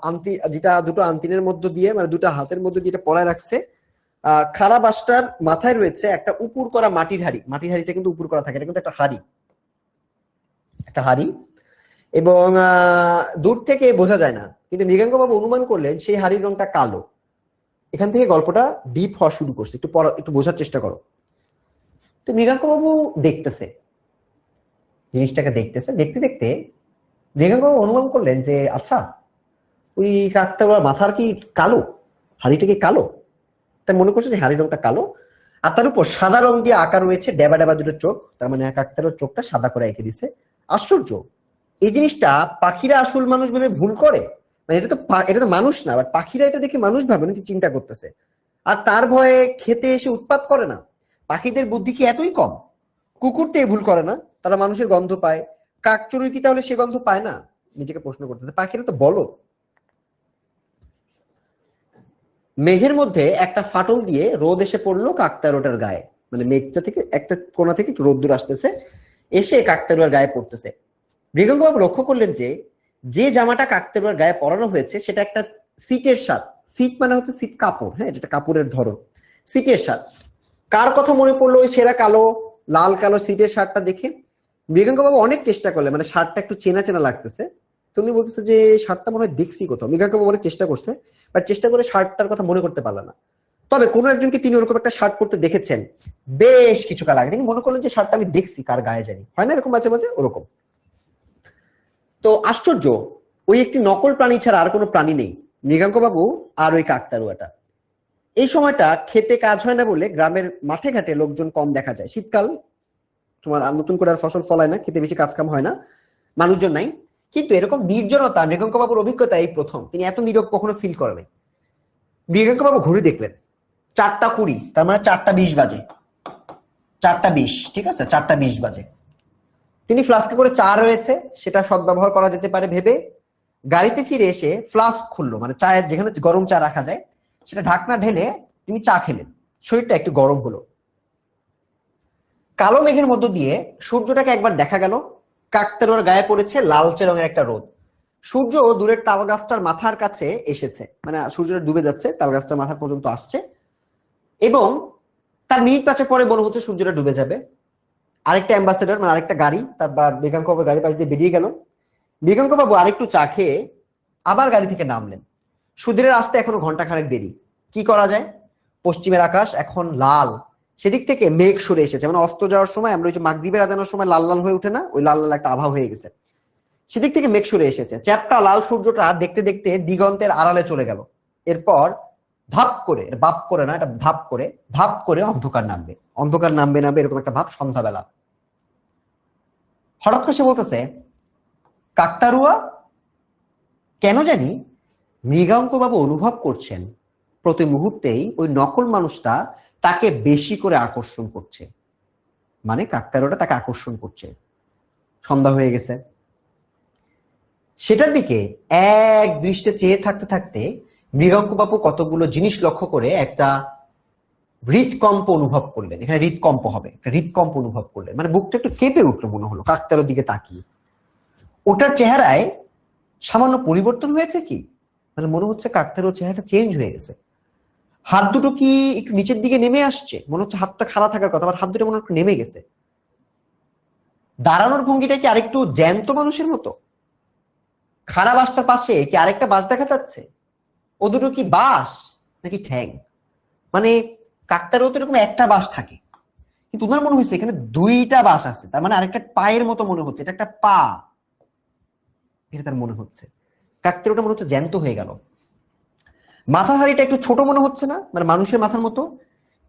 আন্তি, যেটা দুটো আন্তিনের মধ্য দিয়ে, মানে দুটো হাতের মধ্যে যেটা পরায় রাখছে। খাড়া বাঁশটার মাথায় রয়েছে একটা উপুর করা মাটির হাড়ি, মাটির হাড়িটা কিন্তু উপুর করা থাকে, এটা কিন্তু একটা হাড়ি, একটা হাড়ি। এবং দূর থেকে বোঝা যায় না, কিন্তু মৃগাঙ্ক বাবু অনুমান করলেন সেই হাড়ির রংটা কালো। এখান থেকে গল্পটা ডিপ হওয়া শুরু করছে, একটু বোঝার চেষ্টা করো। তো মৃগাঙ্ক বাবু দেখতেছে জিনিসটাকে, দেখতে দেখতে মৃগাঙ্ক বাবু অনুমান করলেন যে আচ্ছা, ওই কাকতাড়ুয়ার মাথার কি কালো, হাড়িটা কি কালো? তাই মনে করছে যে হাড়ির রংটা কালো, আর তার উপর সাদা রং দিয়ে আঁকা রয়েছে ডেবা ডেবা দুটো চোখ, তার মানে কাকতাড়ুয়ার চোখটা সাদা করে এঁকে দিছে। আশ্চর্য, এই জিনিসটা পাখিরা আসল মানুষ ভেবে ভুল করে, মানে এটা তো মানুষ না, বাট পাখিরা এটা দেখে মানুষ ভাবে, নাকি চিন্তা করতেছে, আর তার ভয়ে খেতে এসে উৎপাত করে না। পাখিদের বুদ্ধি কি এতই কম? কুকুর তো ভুল করে না, তারা মানুষের গন্ধ পায়, কাকচড়ুই কি তাহলে সে গন্ধ পায় না? নিজেকে প্রশ্ন করতেছে, পাখিরা তো বলো। মেঘের মধ্যে একটা ফাটল দিয়ে রোদ এসে পড়লো কাকতাড়ুয়াটার গায়ে, মানে মেঘটা থেকে একটা কোণা থেকে রোদ্দুর আসতেছে, এসে কাকতাড়ুয়ার গায়ে পড়তেছে। মৃগাঙ্কবাবু লক্ষ্য করলেন যে যে জামাটা কাকতাড়ুয়ার গায়ে পরানো হয়েছে সেটা একটা সিটের শার্ট। সিট মানে হচ্ছে সিট কাপড়, হ্যাঁ, এটা কাপড়ের ধরন, সিটের শার্ট। কার কথা মনে পড়লো ওই সেরা কালো, লাল কালো সিটের শার্টটা দেখে? মৃগাঙ্কবাবু অনেক চেষ্টা করলেন, মানে শার্টটা একটু চেনা চেনা লাগতেছে। তুমি বলতেছে যে শার্টটা মনে হয় দেখছি কোথাও। মৃগাঙ্কবাবু অনেক চেষ্টা করছে, বাট চেষ্টা করে শার্টটার কথা মনে করতে পারল না। তবে কোনো একজনকে তিনি ওরকম একটা শার্ট পরতে দেখেছেন বেশ কিছু কাল আগে, তিনি মনে করলেন যে শার্টটা আমি দেখছি কার গায়ে জানি, হয় না এরকম মাঝে মাঝে ওরকম। তো আশ্চর্য, ওই একটি নকল প্রাণী ছাড়া আর কোনো প্রাণী নেই, মৃগাঙ্ক বাবু আর ওই কাকতাড়ুয়াটা। এই সময়টা খেতে কাজ হয় না বলে গ্রামের মাঠে ঘাটে লোকজন কম দেখা যায়। শীতকাল, তোমার আর নতুন করে আর ফসল ফলায় না, খেতে বেশি কাজ কাম হয় না, মানুষজন নাই। কিন্তু এরকম নির্জনতা মৃগাঙ্ক বাবুর অভিজ্ঞতা এই প্রথম, তিনি এত নীরব কখনো ফিল করেন নাই। মৃগাঙ্ক বাবু ঘুরে দেখলেন 4:20, তার মানে 4:20 বাজে, 4:20, ঠিক আছে, 4:20 বাজে। তিনি ফ্লাস্কে করে চা রয়েছে সেটা সদ্ব্যবহার করা যেতে পারে ভেবে গাড়িতে ফিরে এসে ফ্লাস্ক খুললো, মানে চায়ের যেখানে গরম চা রাখা যায় সেটা ঢাকনা ঢেলে তিনি চা খেলেন। শরীরটা একটু গরম হলো। কালো মেঘের মধ্য দিয়ে সূর্যটাকে একবার দেখা গেল, কাকতাড়ুয়ার গায়ে পড়েছে লালচে রঙের একটা রোদ। সূর্য দূরের তাল গাছটার মাথার কাছে এসেছে, মানে সূর্যটা ডুবে যাচ্ছে, তাল গাছটার মাথা পর্যন্ত আসছে, এবং তার মিনিট 5 পরে মনে হচ্ছে সূর্যটা ডুবে যাবে। আরেকটা অ্যাম্বাসেডর, মানে আরেকটা গাড়ি, তার মৃগাঙ্ক বাবুর গাড়ি পাশ দিয়ে বেরিয়ে গেল। মৃগাঙ্ক বাবু আরেকটু চা খেয়ে আবার গাড়ি থেকে নামলেন। সুধীরের আসতে এখনো ঘন্টা খানেক দেরি, কি করা যায়? পশ্চিমের আকাশ এখন লাল, সেদিক থেকে মেঘ সরে এসেছে, মানে অস্ত যাওয়ার সময় আমরা ওই যে মাগরিবের আজানের সময় লাল লাল হয়ে উঠে না, ওই লাল লাল একটা আভা হয়ে গেছে, সেদিক থেকে মেঘ সরে এসেছে। চ্যাপ্টা লাল সূর্যটা দেখতে দেখতে দিগন্তের আড়ালে চলে গেল। এরপর ধাপ করে, বাপ করে না, এটা ধাপ করে অন্ধকার নামবে, অন্ধকার নামবে নামবে এরকম একটা ভাব সন্ধ্যাবেলা। হঠাৎ করে সে বলতেছে, কাকতাড়ুয়া কেন জানি মৃগাঙ্ক বাবু অনুভব করছেন প্রতি মুহূর্তেই ওই নকল মানুষটা তাকে বেশি করে আকর্ষণ করছে, মানে কাকতাড়ুয়াটা তাকে আকর্ষণ করছে। সন্ধ্যা হয়ে গেছে, সেটার দিকে এক দৃষ্টে চেয়ে থাকতে থাকতে মৃগাঙ্ক বাবু কতগুলো জিনিস লক্ষ্য করে একটা হৃদকম্প অনুভব করলেন। এখানে হৃদকম্প হবে, একটা হৃদকম্প অনুভব করলেন, মানে বুকটা একটু কেঁপে উঠলো মনে হলো কাকতাড়ুয়ার দিকে তাকিয়ে। ওটার চেহারায় সামান্য পরিবর্তন হয়েছে কি, মানে মনে হচ্ছে কাকতাড়ুয়ার চেহারাটা চেঞ্জ হয়ে গেছে। হাত দুটো কি একটু নিচের দিকে নেমে আসছে, মনে হচ্ছে হাতটা খাড়া থাকার কথা, আবার হাত দুটো মনে হচ্ছে নেমে গেছে। দাঁড়ানোর ভঙ্গিটা কি আরেকটু জ্যান্ত মানুষের মতো। খাড়া বাসটার পাশে কি আরেকটা বাস দেখা যাচ্ছে, ও দুটো কি বাস নাকি ঠ্যাং? মানে কাকতাড়ুয়া তো এরকম একটা বাস থাকে, কিন্তু তোমার মনে হচ্ছে এখানে দুইটা বাস আছে, তার মানে আরেকটা পায়ের মতো মনে হচ্ছে, এটা একটা পা, এটা তার মনে হচ্ছে। কাকতাড়ুয়াটা মনে হচ্ছে জ্যান্ত হয়ে গেল। মাথার হাড়িটা একটু ছোট মনে হচ্ছে না, মানে মানুষের মাথার মতো।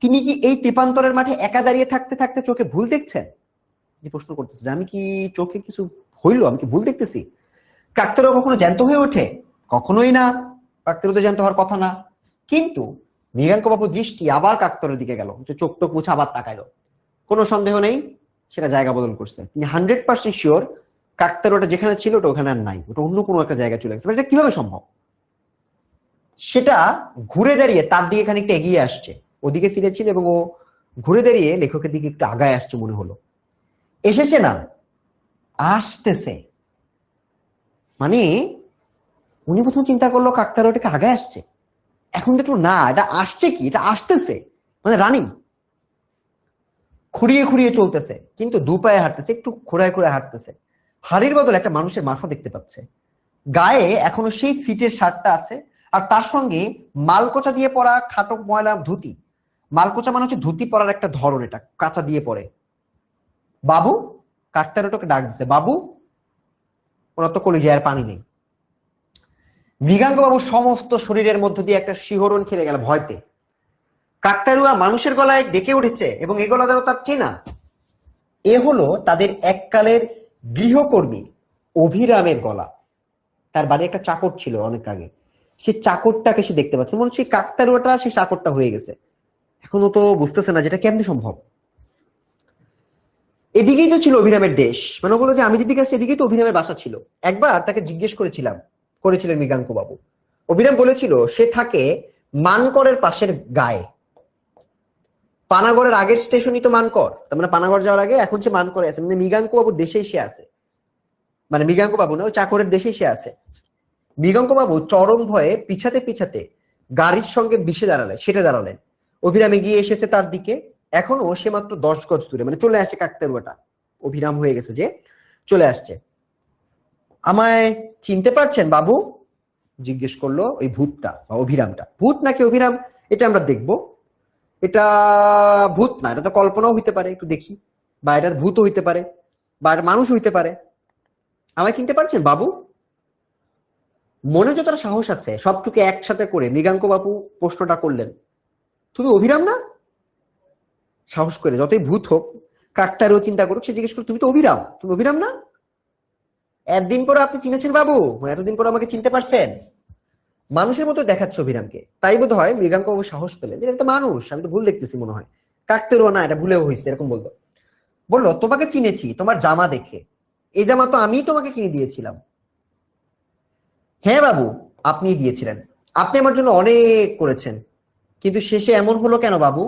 তিনি কি এই তেপান্তরের মাঠে একা দাঁড়িয়ে থাকতে থাকতে চোখে ভুল দেখছেন? এই প্রশ্ন করতেছে যে আমি কি চোখে কিছু হইলো, আমি কি ভুল দেখতেছি? কাকতাড়ুয়া কখনো জ্যান্ত হয়ে ওঠে? কখনোই না, কাকতাড়ুয়া তো জ্যান্ত হওয়ার কথা না। কিন্তু মৃগাঙ্ক বাবুর দৃষ্টি আবার কাকতাড়ুয়ার দিকে গেল, যে চোখ টোক মুছে আবার তাকাইলো। কোনো সন্দেহ নেই সেটা জায়গা বদল করছে। তিনি 100% শিওর কাকতাড়ুয়াটা যেখানে ছিল ওটা ওখানে আর নাই, ওটা অন্য কোনো একটা জায়গায় চলে গেছে। এটা কিভাবে সম্ভব? সেটা ঘুরে দাঁড়িয়ে তার দিকে খানিকটা এগিয়ে আসছে, ওদিকে ফিরেছিল এবং ও ঘুরে দাঁড়িয়ে লেখকের দিকে একটু আগায় আসছে মনে হলো। এসেছে না, আসতেছে। মানে উনি প্রথম চিন্তা করলো কাকতাড়ুয়াটাকে আগায় আসছে, এখন দেখলো না, এটা আসছে কি, এটা আসতেছে, মানে রানিং খুঁড়িয়ে খুঁড়িয়ে চলতেছে, কিন্তু দু পায়ে হাঁটতেছে, একটু খোঁড়ায় খোঁড়ায় হাঁটতেছে। হাড়ির বদলে একটা মানুষের মাথা দেখতে পাচ্ছে, গায়ে এখনো সেই সিটের শার্টটা আছে, আর তার সঙ্গে মালকোচা দিয়ে পরা খাটো ময়লা ধুতি। মালকোচা মানে হচ্ছে ধুতি পরার একটা ধরন, এটা কাঁচা দিয়ে পরে। বাবু, কাকতাড়ুয়াটাকে ডাক দিছে, বাবু। ওরা তো কলিজায় আর পানি নেই। মৃগাঙ্ক বাবু সমস্ত শরীরের মধ্য দিয়ে একটা শিহরণ খেলে গেল ভয়তে। কাকতাড়ুয়া মানুষের গলায় ডেকে উঠেছে এবং এ গলা যেন তার চেনা। এ হলো তাদের এককালের গৃহকর্মী অভিরামের গলা। তার বাড়ি একটা চাকর ছিল অনেক আগে, সে চাকরটাকে সে দেখতে পাচ্ছে, মনে হচ্ছে কাকতাড়ুয়াটা সেই চাকরটা হয়ে গেছে। এখনো তো বুঝতেছে না যেটা কেমনে সম্ভব। এদিকেই তো ছিল অভিরামের দেশ, মানে বললো যে আমি যেদিকে আসছি এদিকেই তো অভিরামের বাসা ছিল। একবার তাকে জিজ্ঞেস করেছিলেন মৃগাঙ্ক বাবু। অভিরাম বলেছিল সে থাকে মানকরের পাশের গায়ে। পানাগড়ের আগের স্টেশনই তো মানকর, তার মানে পানাগড় যাওয়ার আগে এখন সে মানকরে আছে, মানে মৃগাঙ্ক বাবুর দেশেই সে আছে। মানে মৃগাঙ্ক বাবু না, চাকরের দেশেই সে আছে। মৃগাঙ্ক বাবু চরম ভয়ে পিছাতে পিছাতে গাড়ির সঙ্গে সেটে দাঁড়ালেন। অভিরাম এগিয়ে এসেছে তার দিকে, এখনো সে মাত্র 10 গজ দূরে, মানে চলে আসছে কাকতাড়ুয়াটা, অভিরাম হয়ে গেছে যে চলে আসছে। আমায় চিনতে পারছেন বাবু? জিজ্ঞেস করলো ওই ভূতটা বা অভিরামটা। ভূত নাকি অভিরাম এটা আমরা দেখবো। এটা ভূত না, এটা তো কল্পনাও হইতে পারে, একটু দেখি। বা এটা ভূতও হইতে পারে, বা এটা মানুষ হইতে পারে। আমায় চিনতে পারছেন বাবু? মনে যতটা সাহস আছে সবটুকু একসাথে করে মৃগাঙ্ক বাবু প্রশ্নটা করলেন, তুমি অভিরাম না? সাহস করে যতই ভূত হোক, কাকতাড়ুয়া চিন্তা করুক, সে জিজ্ঞেস করো তুমি তো অভিরাম, তুমি অভিরাম না? একদিন পরে আপনি চিনেছেন বাবু, এতদিন পরে আমাকে চিনতে পারছেন? মানুষের মতো দেখাচ্ছে অভিরামকে। তাই বোধ হয় মৃগাঙ্ক বাবু সাহস পেলেন যে এটা তো মানুষ, আমি তো ভুল দেখতেছি মনে হয়। কাকতাড়ুয়া না, এটা ভুলেও হয়েছে, এরকম বললো তোমাকে চিনেছি তোমার জামা দেখে, এই জামা তো আমি তোমাকে কিনে দিয়েছিলাম। হ্যাঁ বাবু, আপনি দিয়েছিলেন, আপনি আমার জন্য অনেক করেছেন, কিন্তু শেষে এমন হলো কেন বাবু?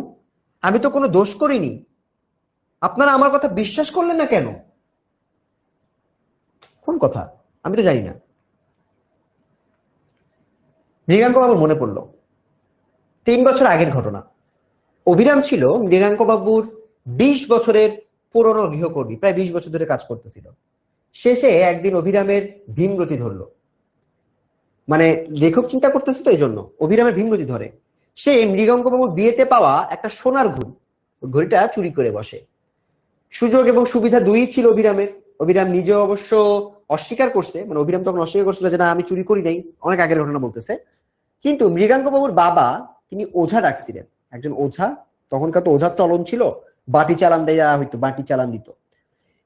আমি তো কোনো দোষ করিনি, আপনারা আমার কথা বিশ্বাস করলেন না কেন? কোন কথা আমি তো জানি না। মৃগাঙ্ক বাবুর মনে পড়লো 3 বছর আগের ঘটনা। অভিরাম ছিল মৃগাঙ্ক বাবুর 20 বছরের পুরনো গৃহকর্মী, প্রায় 20 বছর ধরে কাজ করতেছিল। শেষে একদিন অভিরামের ভীমরতি ধরলো, মানে লেখক চিন্তা করতেছে তো এই জন্য অভিরামের ভীমরতি ধরে। সে মৃগাঙ্ক বাবুর বিয়েতে পাওয়া একটা সোনার ঘড়িটা চুরি করে বসে। সুযোগ এবং সুবিধা দুই ছিল অভিরামের। অভিরাম নিজেও অবশ্য অস্বীকার করছে, মানে অভিরাম তখন অস্বীকার করছিল যে না আমি চুরি করি নাই, অনেক আগের ঘটনা বলতেছে। কিন্তু মৃগাঙ্ক বাবুর বাবা তিনি ওঝা ডাকছিলেন, একজন ওঝা। তখনকার তো ওঝার চলন ছিল, বাটি চালান দেয়া হইতো, বাটি চালান দিত।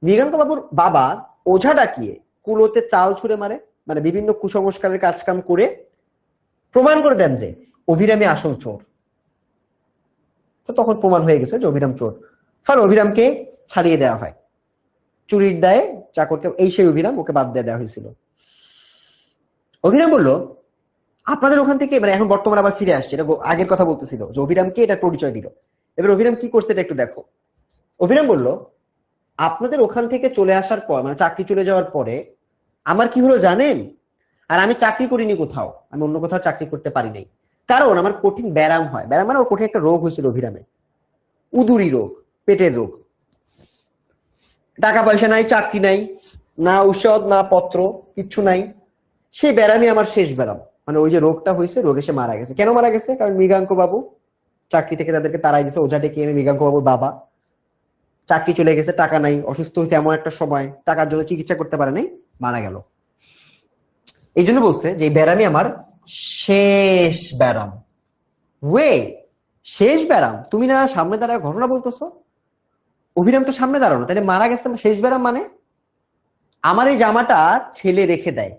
মৃগাঙ্ক বাবুর বাবা ওঝা ডাকিয়ে কুলোতে চাল ছুঁড়ে মারে, মানে বিভিন্ন কুসংস্কারের কাজকাম করে প্রমাণ করে দেন যে অভিরামী আসল চোর। তো তখন প্রমাণ হয়ে গেছে যে অভিরাম চোর, ফলে অভিরামকে ছাড়িয়ে দেওয়া হয় চুরির দায়ে। চাকরকে, এই সেই অভিরাম, ওকে বাদ দিয়ে দেওয়া হয়েছিল। অভিরাম বলল, আপনাদের ওখান থেকে, মানে এখন বর্তমানে আবার ফিরে আসছে, এটা আগের কথা বলতেছিল যে অভিরামকে এটা পরিচয় দিল। এবার অভিরাম কি করছে এটা একটু দেখো। অভিরাম বলল, আপনাদের ওখান থেকে চলে আসার পর, মানে চাকরি চলে যাওয়ার পরে আমার কি হলো জানেন? আর আমি চাকরি করিনি কোথাও, আমি অন্য কোথাও চাকরি করতে পারি নাই, কারণ আমার কঠিন ব্যারাম হয়। ব্যারাম মানে ওর কঠিন একটা রোগ হয়েছিল অভিরামে, উদুরি রোগ, পেটের রোগ। টাকা পয়সা নাই, চাকরি নাই, না ঔষধ না পত্র, কিচ্ছু নাই। সেই ব্যারামই আমার শেষ ব্যারাম। মানে ওই যে রোগটা হয়েছে, রোগে সে মারা গেছে। কেন মারা গেছে? কারণ মৃগাঙ্ক বাবু চাকরি থেকে তাদেরকে তাড়াই দিয়েছে। ওঝা ডেকে এনে মৃগাঙ্ক বাবুর বাবা, চাকরি চলে গেছে, টাকা নাই, অসুস্থ হয়েছে এমন একটা সময়, টাকার জন্য চিকিৎসা করতে পারে নাই, মারা গেল। এই জন্য বলছে যে এই ব্যারামই আমার শেষ ব্যারাম। ওয়ে, শেষ ব্যারাম? তুমি না সামনে দাঁড়ায় ঘটনা বলতেছো? অভিরাম তো সামনে দাঁড়ানো, তাহলে মারা গেছে শেষ ব্যারাম মানে? আমার এই জামাটা ছেলে রেখে দেয়,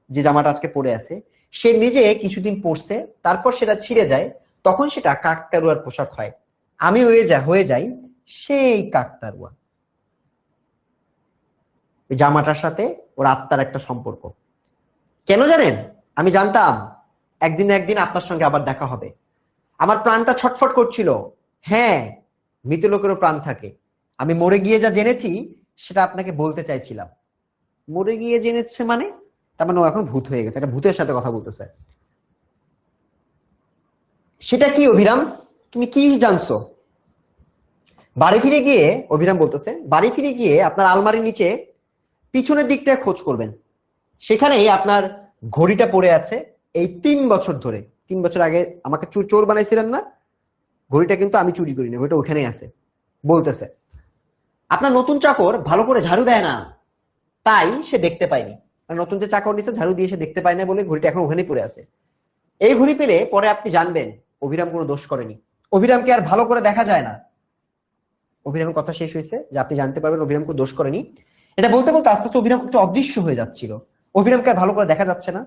যে জামাটা আজকে পরে আছে, সে নিজে কিছুদিন পরছে, তারপর সেটা ছিঁড়ে যায়, তখন সেটা কাকতারুয়ার পোশাক হয়। আমি হয়ে যাই সেই কাকতারুয়া। ওই জামাটার সাথে ওর আত্মার একটা সম্পর্ক। কেন জানেন? আমি জানতাম একদিন না একদিন আপনার সঙ্গে আবার দেখা হবে। আমার প্রাণটা ছটফট করছিল। হ্যাঁ, মৃত লোকেরও প্রাণ থাকে। আমি মরে গিয়ে যা জেনেছি সেটা আপনাকে বলতে চাইছিলাম। মরে গিয়ে জেনেছে মানে? তার মানে ও এখন ভূত হয়ে গেছে, একটা ভূতের সাথে কথা বলতেছে। সেটা কি অভিরাম? তুমি কি জানছো? বাড়ি ফিরে গিয়ে, অভিরাম বলতেছে, বাড়ি ফিরে গিয়ে আপনার আলমারির নিচে পিছনের দিকটা খোঁজ করবেন। সেখানেই আপনার ঘড়িটা পড়ে আছে। এই 3 বছর ধরে, 3 বছর আগে আমাকে চোর বানাইছিলেন না, ঘড়িটা কিন্তু আমি চুরি করি না, ঘড়িটা ওখানেই আছে। বলতেছে, আপনার নতুন চাকর ভালো করে ঝাড়ু দেয় না, তাই সে দেখতে পায়নি। নতুন যে চাকর নিচে ঝাড়ু দিয়ে সে দেখতে পায় না বলে ঘড়িটা এখন ওখানেই পড়ে আছে। এই ঘড়ি পেলে পরে আপনি জানবেন অভিরাম কোনো দোষ করেনি। অভিরামকে আর ভালো করে দেখা যায় না। অভিরামের কথা শেষ হয়েছে যে আপনি জানতে পারবেন অভিরাম কোনো দোষ করেনি। এটা বলতে বলতে আস্তে আস্তে অভিরাম একটু অদৃশ্য হয়ে যাচ্ছিল। অভিরামকে আর ভালো করে দেখা যাচ্ছে না।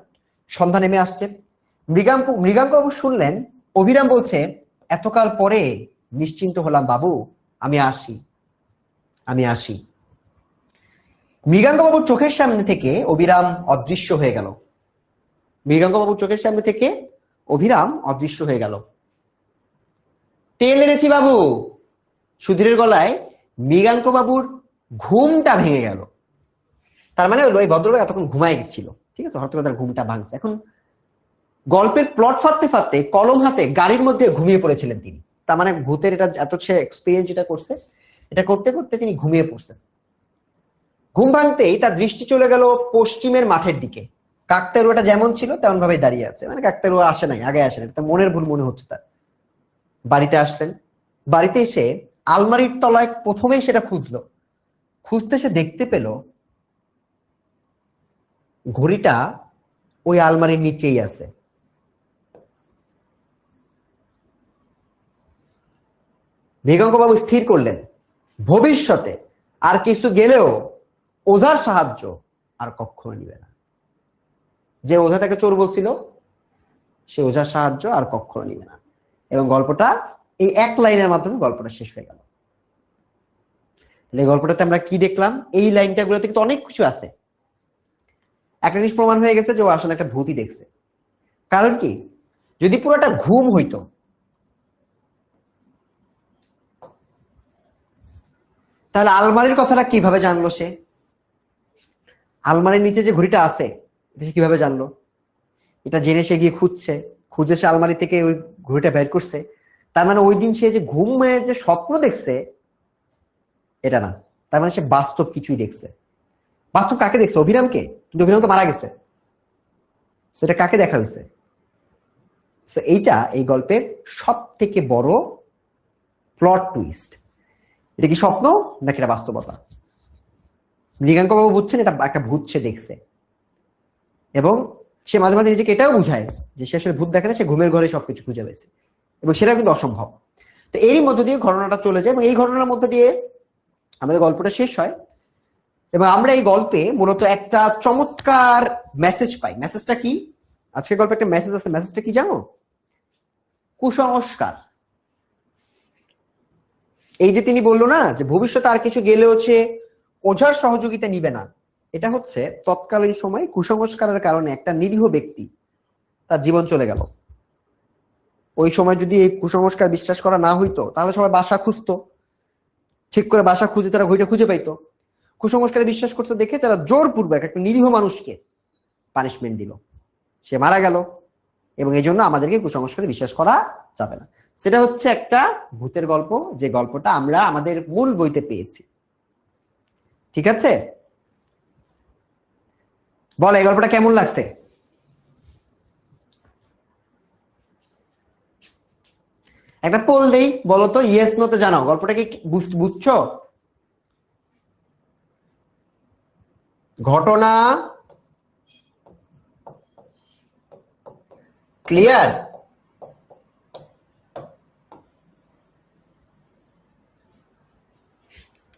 সন্ধ্যা নেমে আসছে। মৃগাঙ্ক বাবু শুনলেন অভিরাম বলছে, এতকাল পরে নিশ্চিন্ত হলাম বাবু, আমি আসি, আমি আসি। মৃগাঙ্ক বাবুর চোখের সামনে থেকে অভিরাম অদৃশ্য হয়ে গেল। মৃগাঙ্ক বাবুর চোখের সামনে থেকে অভিরাম অদৃশ্য হয়ে গেল। তেল এনেছি বাবু। সুধীরের গলায় মৃগাঙ্ক বাবুর ঘুমটা ভেঙে গেল। তার মানে ওই ভদ্রলোক এতক্ষণ ঘুমায় গেছিল, ঠিক আছে, হয়তো তার ঘুমটা ভাঙছে। এখন গল্পের প্লট ফাটতে ফাটতে কলম হাতে গাড়ির মধ্যে ঘুমিয়ে পড়েছিলেন তিনি। তার মানে ভূতের এটা এত সে এক্সপিরিয়েন্স যেটা করছে, এটা করতে করতে তিনি ঘুমিয়ে পড়ছেন। ঘুম ভাঙতেই তার দৃষ্টি চলে গেল পশ্চিমের মাঠের দিকে। কাকতারুয়াটা যেমন ছিল তেমন ভাবে দাঁড়িয়ে আছে। মানে কাকতারুয়া আসে নাই, আগে আসে নাই, তার মনের ভুল মনে হচ্ছে তার। বাড়িতে আসলেন, বাড়িতে এসে আলমারির তলায় প্রথমেই সেটা খুঁজলো। খুঁজতে সে দেখতে পেল ঘড়িটা ওই আলমারির নিচেই আছে। মৃগাঙ্কবাবু স্থির করলেন ভবিষ্যতে আর কিছু গেলেও ওঝার সাহায্য আর কখনো নিবে না। যে ওঝা তাকে চোর বলছিল, সে ওঝার সাহায্য আর কখনো নিবে না। এবং গল্পটা এই এক লাইনের মাধ্যমে গল্পটা শেষ হয়ে গেল। এই গল্পটাতে আমরা কি দেখলাম? এই লাইনটা গুলোতে কিন্তু অনেক কিছু আছে। একটা জিনিস প্রমাণ হয়ে গেছে যে ও আসলে একটা ভূতই দেখছে। কারণ কি, যদি পুরোটা ঘুম হইতো, তাহলে আলমারির কথাটা কিভাবে জানলো সে? আলমারির নিচে যে ঘড়িটা আছে এটা সে কিভাবে জানলো? এটা জেনে সে গিয়ে খুঁজছে, খুঁজে সে আলমারি থেকে ওই ঘড়িটা বের করছে। তার মানে ওই দিন সে যে ঘুমে যে স্বপ্ন দেখছে এটা না, তার মানে সে বাস্তব কিছুই দেখছে। বাস্তব কাকে দেখছে? অভিরামকে। কিন্তু অভিরাম তো মারা গেছে, সেটা কাকে দেখা হয়েছে? এইটা এই গল্পের সব থেকে বড় প্লট টুইস্ট। এটা কি স্বপ্ন নাকি এটা বাস্তবতা? মৃগাঙ্ক বাবু বুঝছেন এটা একটা ভূত সে দেখছে, এবং সে মাঝে মাঝে নিজেকে এটাও বুঝায় যে সে আসলে ভূত দেখাতে সে ঘুমের ঘরে সবকিছু খুঁজে পেয়েছে, এবং সেটা কিন্তু অসম্ভব। তো এরই মধ্যে দিয়ে ঘটনাটা চলে যায় এবং এই ঘটনার মধ্যে দিয়ে আমাদের গল্পটা শেষ হয়। এবং আমরা এই গল্পে মূলত একটা চমৎকার মেসেজ পাই। মেসেজটা কি? আজকের গল্পে একটা মেসেজ আছে। মেসেজটা কি জানো? কুসংস্কার। এই যে তিনি বললো না যে ভবিষ্যতে আর কিছু গেলে হচ্ছে ওঝার সহযোগিতা নিবে না, এটা হচ্ছে তৎকালীন সময় কুসংস্কারের কারণে একটা নিরীহ ব্যক্তি তার জীবন চলে গেল। ওই সময় যদি এই কুসংস্কার বিশ্বাস করা না হইতো তাহলে সবাই বাসা খুঁজতো, ঠিক করে বাসা খুঁজে তারা ঘুরে খুঁজে পাইতো। কুসংস্কারে বিশ্বাস করতে দেখে তারা জোরপূর্বক একটা নিরীহ মানুষকে পানিশমেন্ট দিল, সে মারা গেল। এবং এই জন্য আমাদেরকে কুসংস্কারে বিশ্বাস করা যাবে না। সেটা হচ্ছে একটা ভূতের গল্প, যে গল্পটা আমরা আমাদের মূল বইতে পেয়েছি। ঠিক আছে, বল এই গল্পটা কেমন লাগছে? একটা পোল দেই, বলো তো, ইয়েস নো তে জানাও গল্পটা কি বুঝছো? ঘটনা ক্লিয়ার?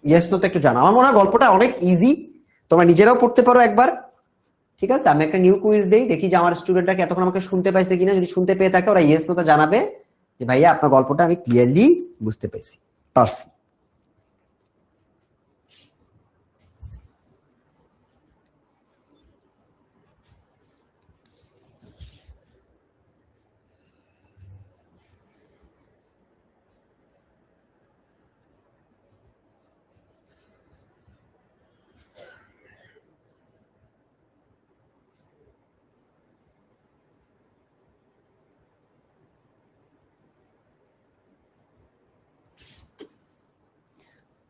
ইয়েস নো তে একটু জানাও। আমার মনে হয় গল্পটা অনেক ইজি, তোমরা নিজেরাও পড়তে পারো একবার। ঠিক আছে, আমি একটা নিউ কুইজ দেই, দেখি যে আমার স্টুডেন্টরা কি এতক্ষণ আমাকে শুনতে পাইছে কিনা। যদি শুনতে পেয়ে থাকে ওরা ইয়েস নো তে জানাবে যে ভাইয়া আপনার গল্পটা আমি ক্লিয়ারলি বুঝতে পেরেছি, পারছি।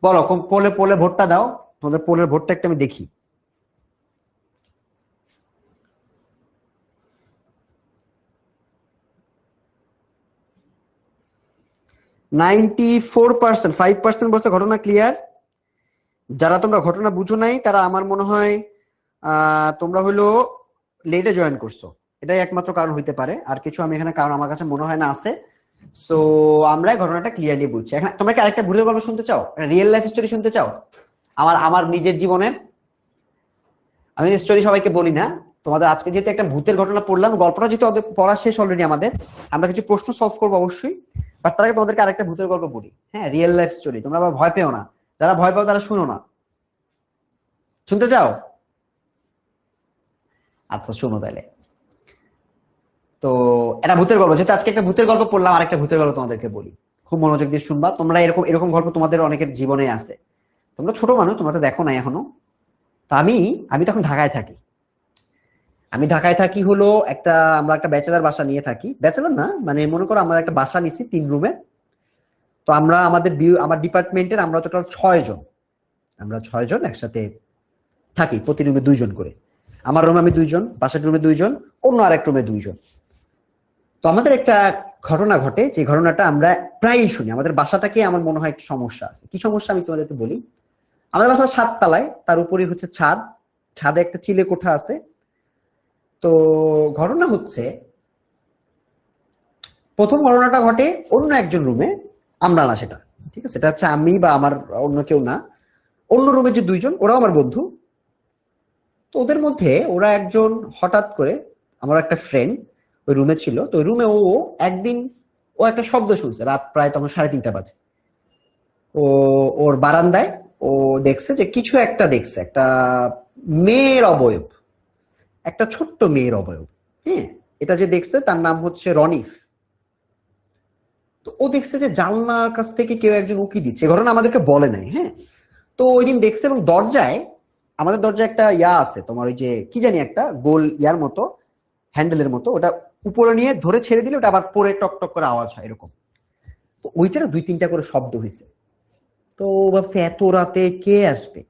বলো, পোলে পোলে ভোটটা দাও, তোমাদের পোলের ভোটটা একটা আমি দেখি। 94%, 5% বলছে ঘটনা ক্লিয়ার। যারা তোমরা ঘটনা বুঝো নাই তারা আমার মনে হয় তোমরা হলো লেটে জয়েন করছো, এটাই একমাত্র কারণ হইতে পারে। আর কিছু আমি এখানে কারণ আমার কাছে মনে হয় না আছে। সো আমরা ঘটনাটা ক্লিয়ারলি বুঝছি। এখন তোমরা কি আরেকটা ভূতের গল্প শুনতে চাও? রিয়েল লাইফ স্টোরি শুনতে চাও? আমার আমার নিজের জীবনের আমি স্টোরি সবাইকে বলি না। তোমাদের আজকে যেহেতু একটা ভূতের ঘটনা পড়লাম, গল্পটা যেহেতু পড়া শেষ অলরেডি আমাদের, আমরা কিছু প্রশ্ন সলভ করবো অবশ্যই। বাট তার আগে তোমাদেরকে আরেকটা ভূতের গল্প বলি। হ্যাঁ, রিয়েল লাইফ স্টোরি, তোমরা আবার ভয় পেও না। যারা ভয় পাও তারা শুনো না। শুনতে চাও? আচ্ছা শুনো তাহলে। তো এটা ভূতের গল্প, যেহেতু আজকে একটা ভূতের গল্প পড়লাম, আরেকটা ভূতের গল্প তোমাদেরকে বলি। খুব মনোযোগ দিয়ে শুনবা। তোমরা এরকম এরকম গল্প তোমাদের অনেকের জীবনে আছে। তোমরা ছোট মানুষ, তোমরা তো দেখো না এখনো। তা আমি আমি তখন ঢাকায় থাকি। আমি ঢাকায় থাকি হলো আমরা একটা ব্যাচেলার বাসা নিয়ে থাকি। ব্যাচেলার না, মানে মনে করো আমরা একটা বাসা নিছি 3 রুমে। তো আমরা আমার ডিপার্টমেন্টের আমরা টোটাল 6 জন। আমরা 6 জন একসাথে থাকি, প্রতি রুমে 2 জন করে। আমার রুমে আমি 2 জন, পাশের রুমে 2 জন, অন্য আরেক রুমে 2 জন। তো আমাদের একটা ঘটনা ঘটে, যে ঘটনাটা আমরা প্রায়ই শুনি। আমাদের বাসাটাকে আমার মনে হয় একটু সমস্যা আছে। কি সমস্যা আমি তোমাদেরকে বলি। আমাদের বাসা 7 তলায়, তার উপরে হচ্ছে ছাদ। ছাদে একটা চিলে কোঠা আছে। তো ঘটনা হচ্ছে, প্রথম ঘটনাটা ঘটে অন্য একজন রুমে, আমরা না সেটা। ঠিক আছে, এটা হচ্ছে আমি বা আমার অন্য কেউ না। অন্য রুমে যে 2 জন, ওরাও আমার বন্ধু। তো ওদের মধ্যে ওরা একজন হঠাৎ করে, আমার একটা ফ্রেন্ড ওই রুমে ছিল। তো ওই রুমে একদিন একটা শব্দ শুনছে, রাত প্রায় তখন 3:30 বাজে। ও ওর বারান্দায় ও দেখছে যে কিছু একটা দেখছে, একটা মেয়ের অবয়ব, একটা ছোট্ট মেয়ের অবয়ব। হ্যাঁ, এটা যে দেখছে তার নাম হচ্ছে রনিফ। তো ও দেখছে যে জানলার কাছ থেকে কেউ একজন উকি দিচ্ছে। ঘটনা আমাদেরকে বলে নাই। হ্যাঁ, তো ওই দিন দেখছে। এবং দরজায়, আমাদের দরজায় একটা আছে তোমার, ওই যে কি জানি একটা গোল ইয়ার মতো, হ্যান্ডেলের মতো, ওটা উপরে নিয়ে ধরে ছেড়ে দিলে ওটা আবার পরে টক টক করে আওয়াজ হয় এরকম। তো ওইটারও 2-3টা করে শব্দ হয়েছে। তো ভাবছে এত রাতে কে আসবে,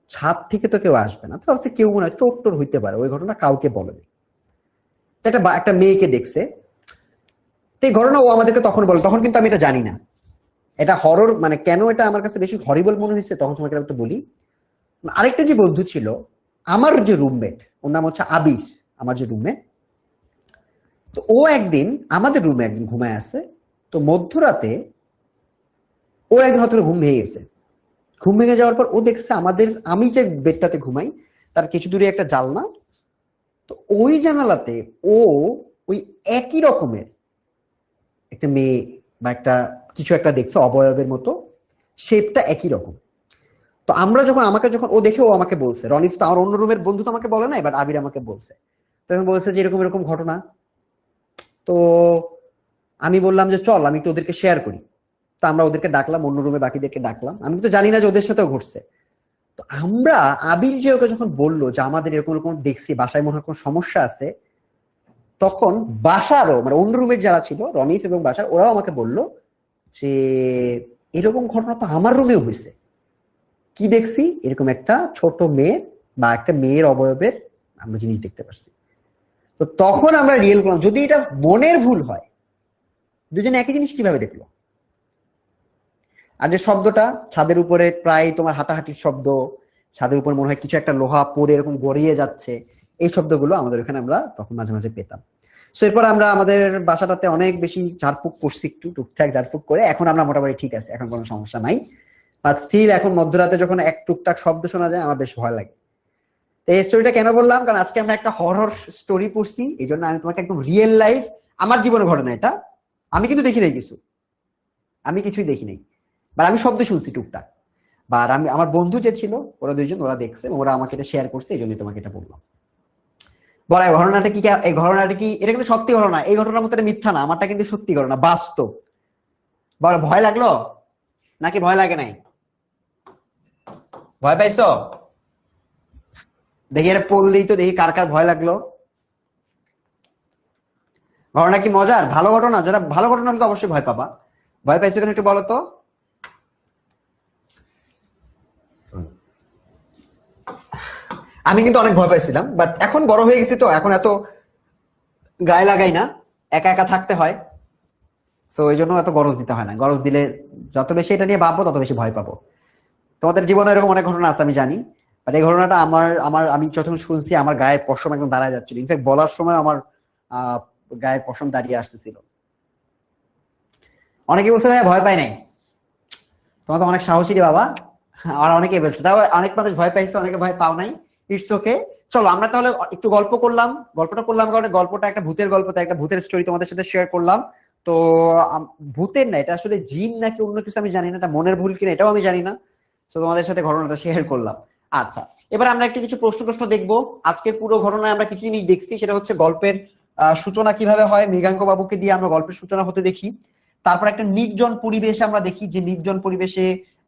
ছাদ থেকে তো কেউ আসবে না। তো ভাবছে কেউ মনে হয় চোর টোর হইতে পারে। ওই ঘটনা কাউকে বলেনি। একটা মেয়েকে দেখছে। তো এই ঘটনা ও আমাদেরকে তখন বলে, তখন কিন্তু আমি এটা জানি না। এটা হরর, মানে কেন এটা আমার কাছে বেশি হরিবল মনে হয়েছে তখন তোমাকে একটু বলি। আরেকটা যে বন্ধু ছিল, আমার যে রুমমেট, ওর নাম হচ্ছে আবির, আমার যে রুমমেট, তো ও একদিন আমাদের রুমে একদিন ঘুমায় আছে, তো মধ্যরাতে ও একদিন হয়তো ঘুম ভেঙে গেছে। ঘুম ভেঙে যাওয়ার পর ও দেখছে আমাদের, আমি যে বেডটাতে ঘুমাই তার কিছু দূরে একটা জানলা, তো ওই জানালাতে ও ওই একই রকমের একটা মেয়ে বা একটা কিছু একটা দেখছে অবয়বের মতো, শেপটা একই রকম। তো আমরা যখন যখন ও দেখে ও আমাকে বলছে, রনিফ তো আমার অন্য রুমের বন্ধু তো আমাকে বলে নাই, বাট আবির আমাকে বলছে। তখন বলছে যে এরকম এরকম ঘটনা। তো আমি বললাম যে চল আমি একটু ওদেরকে শেয়ার করি। তো আমরা ওদেরকে ডাকলাম, অন্য রুমে বাকিদেরকে ডাকলাম, আমি তো জানি না যে ওদের সাথেও ঘটছে। তো আমরা আবির যে ওকে যখন বললো যে আমাদের এরকম এরকম দেখছি, বাসায় মনে হয় কোনো সমস্যা আছে, তখন বাসারও মানে অন্য রুমের যারা ছিল রনিফ এবং বাসার, ওরাও আমাকে বলল যে এরকম ঘটনা তো আমার রুমেও হয়েছে। কি দেখছি, এরকম একটা ছোট মেয়ে বা একটা মেয়ের অবয়বের আমরা জিনিস দেখতে পাচ্ছি। তো তখন আমরা রিয়েল করলাম যদি এটা মনের ভুল হয়, দুজনে একই জিনিস কিভাবে দেখলো। আর যে শব্দটা ছাদের উপরে প্রায় তোমার হাঁটাহাঁটির শব্দ, ছাদের উপর মনে হয় কিছু একটা লোহা পড়ে এরকম গড়িয়ে যাচ্ছে, এই শব্দগুলো আমাদের ওখানে আমরা তখন মাঝে মাঝে পেতাম। সো এরপর আমরা আমাদের বাসাটাতে অনেক বেশি ঝাড়ফুঁক করছি, একটু টুকটাক ঝাড়ফুঁক করে এখন আমরা মোটামুটি ঠিক আছে, এখন কোনো সমস্যা নাই। বাট স্টিল এখন মধ্যরাতে যখন এক টুকটাক শব্দ শোনা যায় আমার বেশ ভয় লাগে। তো এই স্টোরিটা কেন বললাম, কারণ আজকে আমরা একটা হরর স্টোরি পড়ছি, এই জন্য আমি তোমাকে একদম রিয়েল লাইফ আমার জীবনে ঘটনা এটা। আমি কিন্তু দেখি নাই কিছু, আমি কিছুই দেখি নাই, বা আমি শব্দ শুনছি টুকটাক। বা আমি আমার বন্ধু যে ছিল ওরা দুইজন, ওরা দেখছে, ওরা আমাকে এটা শেয়ার করছে, এই জন্যই তোমাকে এটা বললাম। বলা ঘটনাটা কি, এই ঘটনাটা কি, এটা কিন্তু সত্যি ঘটনা, এই ঘটনার মধ্যে মিথ্যা না, আমারটা কিন্তু সত্যি ঘটনা, বাস্তব। বল ভয় লাগলো নাকি ভয় লাগে নাই? ভয় পাইছো? দেখি এটা পোল দিই তো, দেখি কার কার ভয় লাগলো। ঘটনা কি মজার, ভালো ঘটনা? যেটা ভালো ঘটনা হলে তো অবশ্যই ভয় পাবা। ভয় পাইছো কেন একটু বলো তো। আমি কিন্তু অনেক ভয় পাইছিলাম, বাট এখন বড় হয়ে গেছি তো এখন এত গায়ে লাগাই না, একা একা থাকতে হয়। সো এই জন্য এত গরজ দিতে হয় না, গরজ দিলে যত বেশি এটা নিয়ে ভাববো তত বেশি ভয় পাবো। তোমাদের জীবনে এরকম অনেক ঘটনা আছে আমি জানি, বাট এই ঘটনাটা আমার আমার আমি যখন শুনছি আমার গায়ের পশম একদম দাঁড়ায় যাচ্ছিল, ইনফ্যাক্ট বলার সময় আমার গায়ের পশম দাঁড়িয়ে আসতেছিল। অনেকে বলছে ভাই ভয় পাই নাই, তোমার তো অনেক সাহসী রে বাবা। আর অনেকে বলছে, তাও অনেক মানুষ ভয় পাইছে, অনেকে ভয় পাও নাই। It's okay. চলো আমরা তাহলে একটু গল্প করলাম, গল্পটা করলাম কারণে গল্পটা একটা ভূতের গল্প, তাই একটা ভূতের স্টোরি তোমাদের সাথে শেয়ার করলাম। তো ভূতের না, এটা আসলে জিন নাকি অন্য কিছু আমি জানি না, এটা মনের ভুল কিনা এটাও আমি জানি না। তো তোমাদের সাথে ঘটনাটা শেয়ার করলাম। আচ্ছা, এবার আমরা একটু কিছু প্রশ্ন দেখবো। আজকের পুরো ঘটনায় আমরা কিছু জিনিস দেখছি, সেটা হচ্ছে গল্পের সূচনা কিভাবে হয়, মৃগাঙ্ক বাবুকে দিয়ে আমরা গল্পের সূচনা হতে দেখি। তারপর একটা নির্জন পরিবেশে আমরা দেখি যে নির্জন পরিবেশে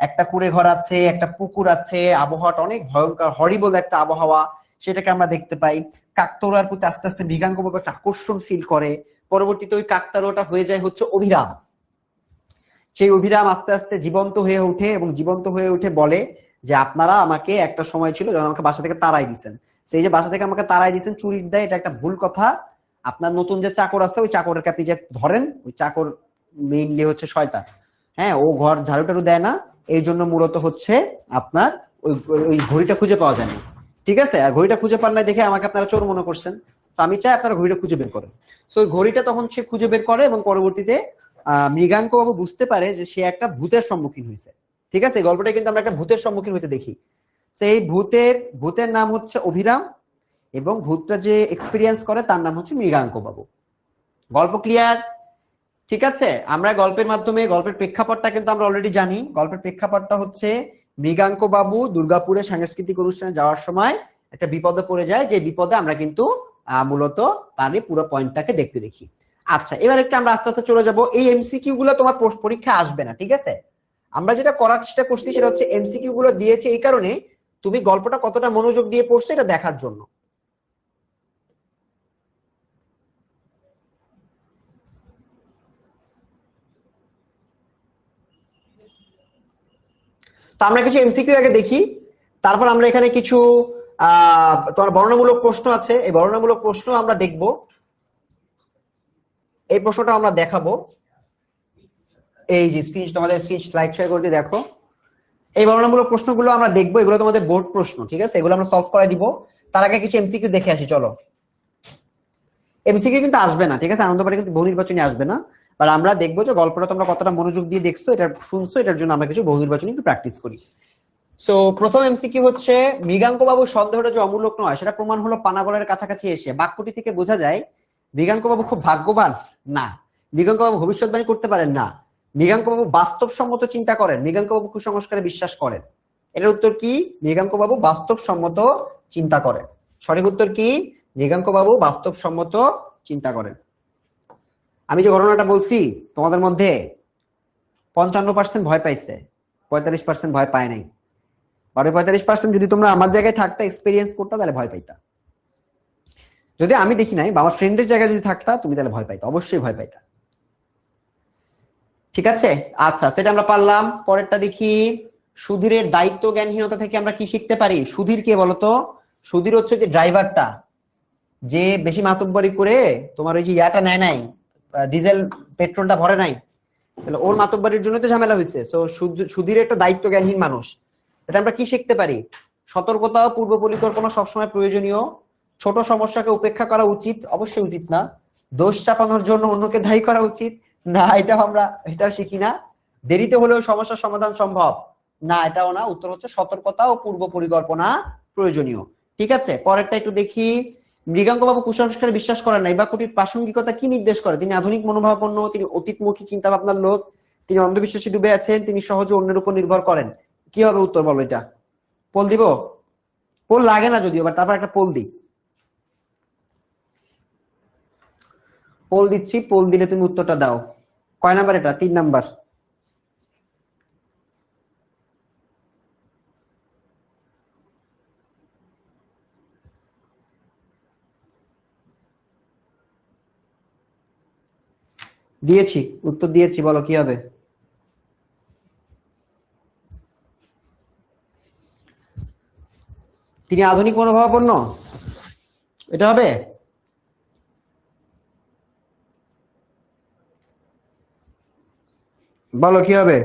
একটা কুড়ে ঘর আছে, একটা পুকুর আছে, আবহাওয়াটা অনেক ভয়ঙ্কর হরিবল একটা আবহাওয়া, সেটাকে আমরা দেখতে পাই। কাকতাড়ুয়ার প্রতি আস্তে আস্তে মৃগাঙ্ক বাবু একটা আকর্ষণ ফিল করে, পরবর্তীতে ওই কাকতাড়ুয়াটা হয়ে যায় হচ্ছে অভিরাম। সেই অভিরাম আস্তে আস্তে জীবন্ত হয়ে ওঠে এবং জীবন্ত হয়ে উঠে বলে যে আপনারা আমাকে একটা সময় ছিল যখন আমাকে বাসা থেকে তাড়াই দিচ্ছেন, সেই যে বাসা থেকে আমাকে তাড়াই দিচ্ছেন চুরির দায়, এটা একটা ভুল কথা। আপনার নতুন যে চাকর আছে ওই চাকরকে আপনি যে ধরেন, ওই চাকর মেইনলি হচ্ছে শয়তান। হ্যাঁ, ও ঘর ঝাড়ু টাড়ু দেয় না, এই জন্য মূলত হচ্ছে আপনার ওই ওই ঘড়িটা খুঁজে পাওয়া যায় না। ঠিক আছে, আর ঘড়িটা খুঁজে পান না দেখে আমাকে আপনারা চোর মনে করছেন, তো আমি চাই আপনারা ঘড়িটা খুঁজে বের করেন। তো ওই ঘড়িটা তখন সে খুঁজে বের করে এবং পরবর্তীতে মৃগাঙ্ক বাবু বুঝতে পারে যে সে একটা ভূতের সম্মুখীন হয়েছে। ঠিক আছে, গল্পটা কিন্তু আমরা একটা ভূতের সম্মুখীন হইতে দেখি। সেই ভূতের নাম হচ্ছে অভিরাম, এবং ভূতটা যে এক্সপিরিয়েন্স করে তার নাম হচ্ছে মৃগাঙ্ক বাবু। গল্প ক্লিয়ার? ঠিক আছে, আমরা গল্পের মাধ্যমে গল্পের প্রেক্ষাপটটা কিন্তু আমরা অলরেডি জানি। গল্পের প্রেক্ষাপটটা হচ্ছে মৃগাঙ্ক বাবু দুর্গাপুরে সাংস্কৃতিক অনুষ্ঠানে যাওয়ার সময় একটা বিপদে পড়ে যায়, যে বিপদে আমরা কিন্তু মূলত তার পুরো পয়েন্টটাকে দেখতে দেখি। আচ্ছা, এবার একটু আমরা আস্তে আস্তে চলে যাব। এই এমসিকিউ গুলো তোমার পরীক্ষা আসবে না, ঠিক আছে? আমরা যেটা করার চেষ্টা করছি সেটা হচ্ছে এমসিকিউ গুলো দিয়েছে এই কারণে তুমি গল্পটা কতটা মনোযোগ দিয়ে পড়ছো এটা দেখার জন্য। তো আমরা কিছু এমসিকিউ আগে দেখি, তারপর আমরা এখানে কিছু তোমার বর্ণনামূলক প্রশ্ন আছে, এই বর্ণনামূলক প্রশ্ন আমরা দেখব, এই প্রশ্নটা আমরা দেখাবো। এই যে স্ক্রিন, তোমাদের স্ক্রিন স্লাইড শেয়ার করতে দেখো, এই বর্ণনামূলক প্রশ্নগুলো আমরা দেখবো, এগুলো তোমাদের বোর্ড প্রশ্ন, ঠিক আছে? এগুলো আমরা সলভ করে দিব। তার আগে কিছু এমসিকিউ দেখে আসি, চলো। এমসিকিউ কিন্তু আসবে না, ঠিক আছে, আনন্দবাড়ি কিন্তু বহু নির্বাচনী আসবে না। আর আমরা দেখবো যে গল্পটা তোমরা কতটা মনোযোগ দিয়ে দেখছো, এটা শুনছো, এটার জন্য আমরা কিছু বহু নির্বাচনী একটু প্র্যাকটিস করি। সো প্রথম এমসিকিউ হচ্ছে, মৃগাঙ্ক বাবু সন্দেহটা যে অমূলক নয় সেটা প্রমাণ হলো পানাগড়ের কাছাকাছি এসে। বাক্যটি থেকে বোঝা যায় মৃগাঙ্ক বাবু খুব ভাগ্যবান না, মৃগাঙ্ক বাবু ভবিষ্যৎবাণী করতে পারেন না, মৃগাঙ্ক বাবু বাস্তবসম্মত চিন্তা করেন, মৃগাঙ্ক বাবু কুসংস্কারে বিশ্বাস করেন। এটার উত্তর কি? মৃগাঙ্ক বাবু বাস্তবসম্মত চিন্তা করেন। সঠিক উত্তর কি? মৃগাঙ্ক বাবু বাস্তবসম্মত চিন্তা করেন। আমি যে ঘটনাটা বলছি তোমাদের মধ্যে 55% ভয় পাইছে, 45% ভয় পায় নাই। 45% যদি তোমরা আমার জায়গায় থাকতা, এক্সপেরিয়েন্স করতা, তাহলে ভয় পাইতা। যদি আমি দেখি নাই বা আমার ফ্রেন্ডের জায়গায় যদি থাকতা, তুমি তাহলে ভয় পাইতা, অবশ্যই ভয় পাইতা। ঠিক আছে, আচ্ছা, সেটা আমরা পারলাম। পরেরটা দেখি, সুধীরের দায়িত্ব জ্ঞানহীনতা থেকে আমরা কি শিখতে পারি? সুধীর কে বলতো? সুধীর হচ্ছে যে ড্রাইভারটা, যে বেশি মাতব্বরি করে তোমার ওই যে ইয়াটা নেয় নাই, ডিজেল পেট্রোলটা ভরে নাই, তাহলে ওর মাতব্বরির জন্য তো ঝামেলা হয়েছে। সো সুধীর একটা দায়িত্ব জ্ঞানহীন মানুষ। এটা আমরা কি শিখতে পারি? সতর্কতা ও পূর্ব পরিকল্পনা সবসময় প্রয়োজনীয়, ছোট সমস্যাকে উপেক্ষা করা উচিত, অবশ্যই উচিত না, দোষ চাপানোর জন্য অন্যকে দায়ী করা উচিত না, এটা শিখি না। দেরিতে হলেও সমস্যার সমাধান সম্ভব না, এটাও না। উত্তর হচ্ছে সতর্কতা ও পূর্ব পরিকল্পনা প্রয়োজনীয়। ঠিক আছে, পরেরটা একটু দেখি। মৃগাঙ্ক বাবু কুসংস্কারে বিশ্বাস করেন না, এই বাক্যটির প্রাসঙ্গিকতা কি নির্দেশ করে? তিনি আধুনিক মনোভাবাপন্ন, তিনি অতীতমুখী চিন্তা ভাবনার লোক, তিনি অন্ধবিশ্বাসী ডুবে আছেন, তিনি সহজে অন্যের উপর নির্ভর করেন। কি হবে উত্তর বলো? এটা পোল দিব? পোল লাগে না যদিও, বাট তারপর একটা পোল দিই। পোল দিচ্ছি, পোল দিলে তুমি উত্তরটা দাও। কয় নাম্বার এটা? 3 নাম্বার। দিয়েছি, উত্তর দিয়েছি, বলো কি হবে? তিনি আধুনিক মনোভাবাপন্ন, এটা হবে। বলো কি হবে?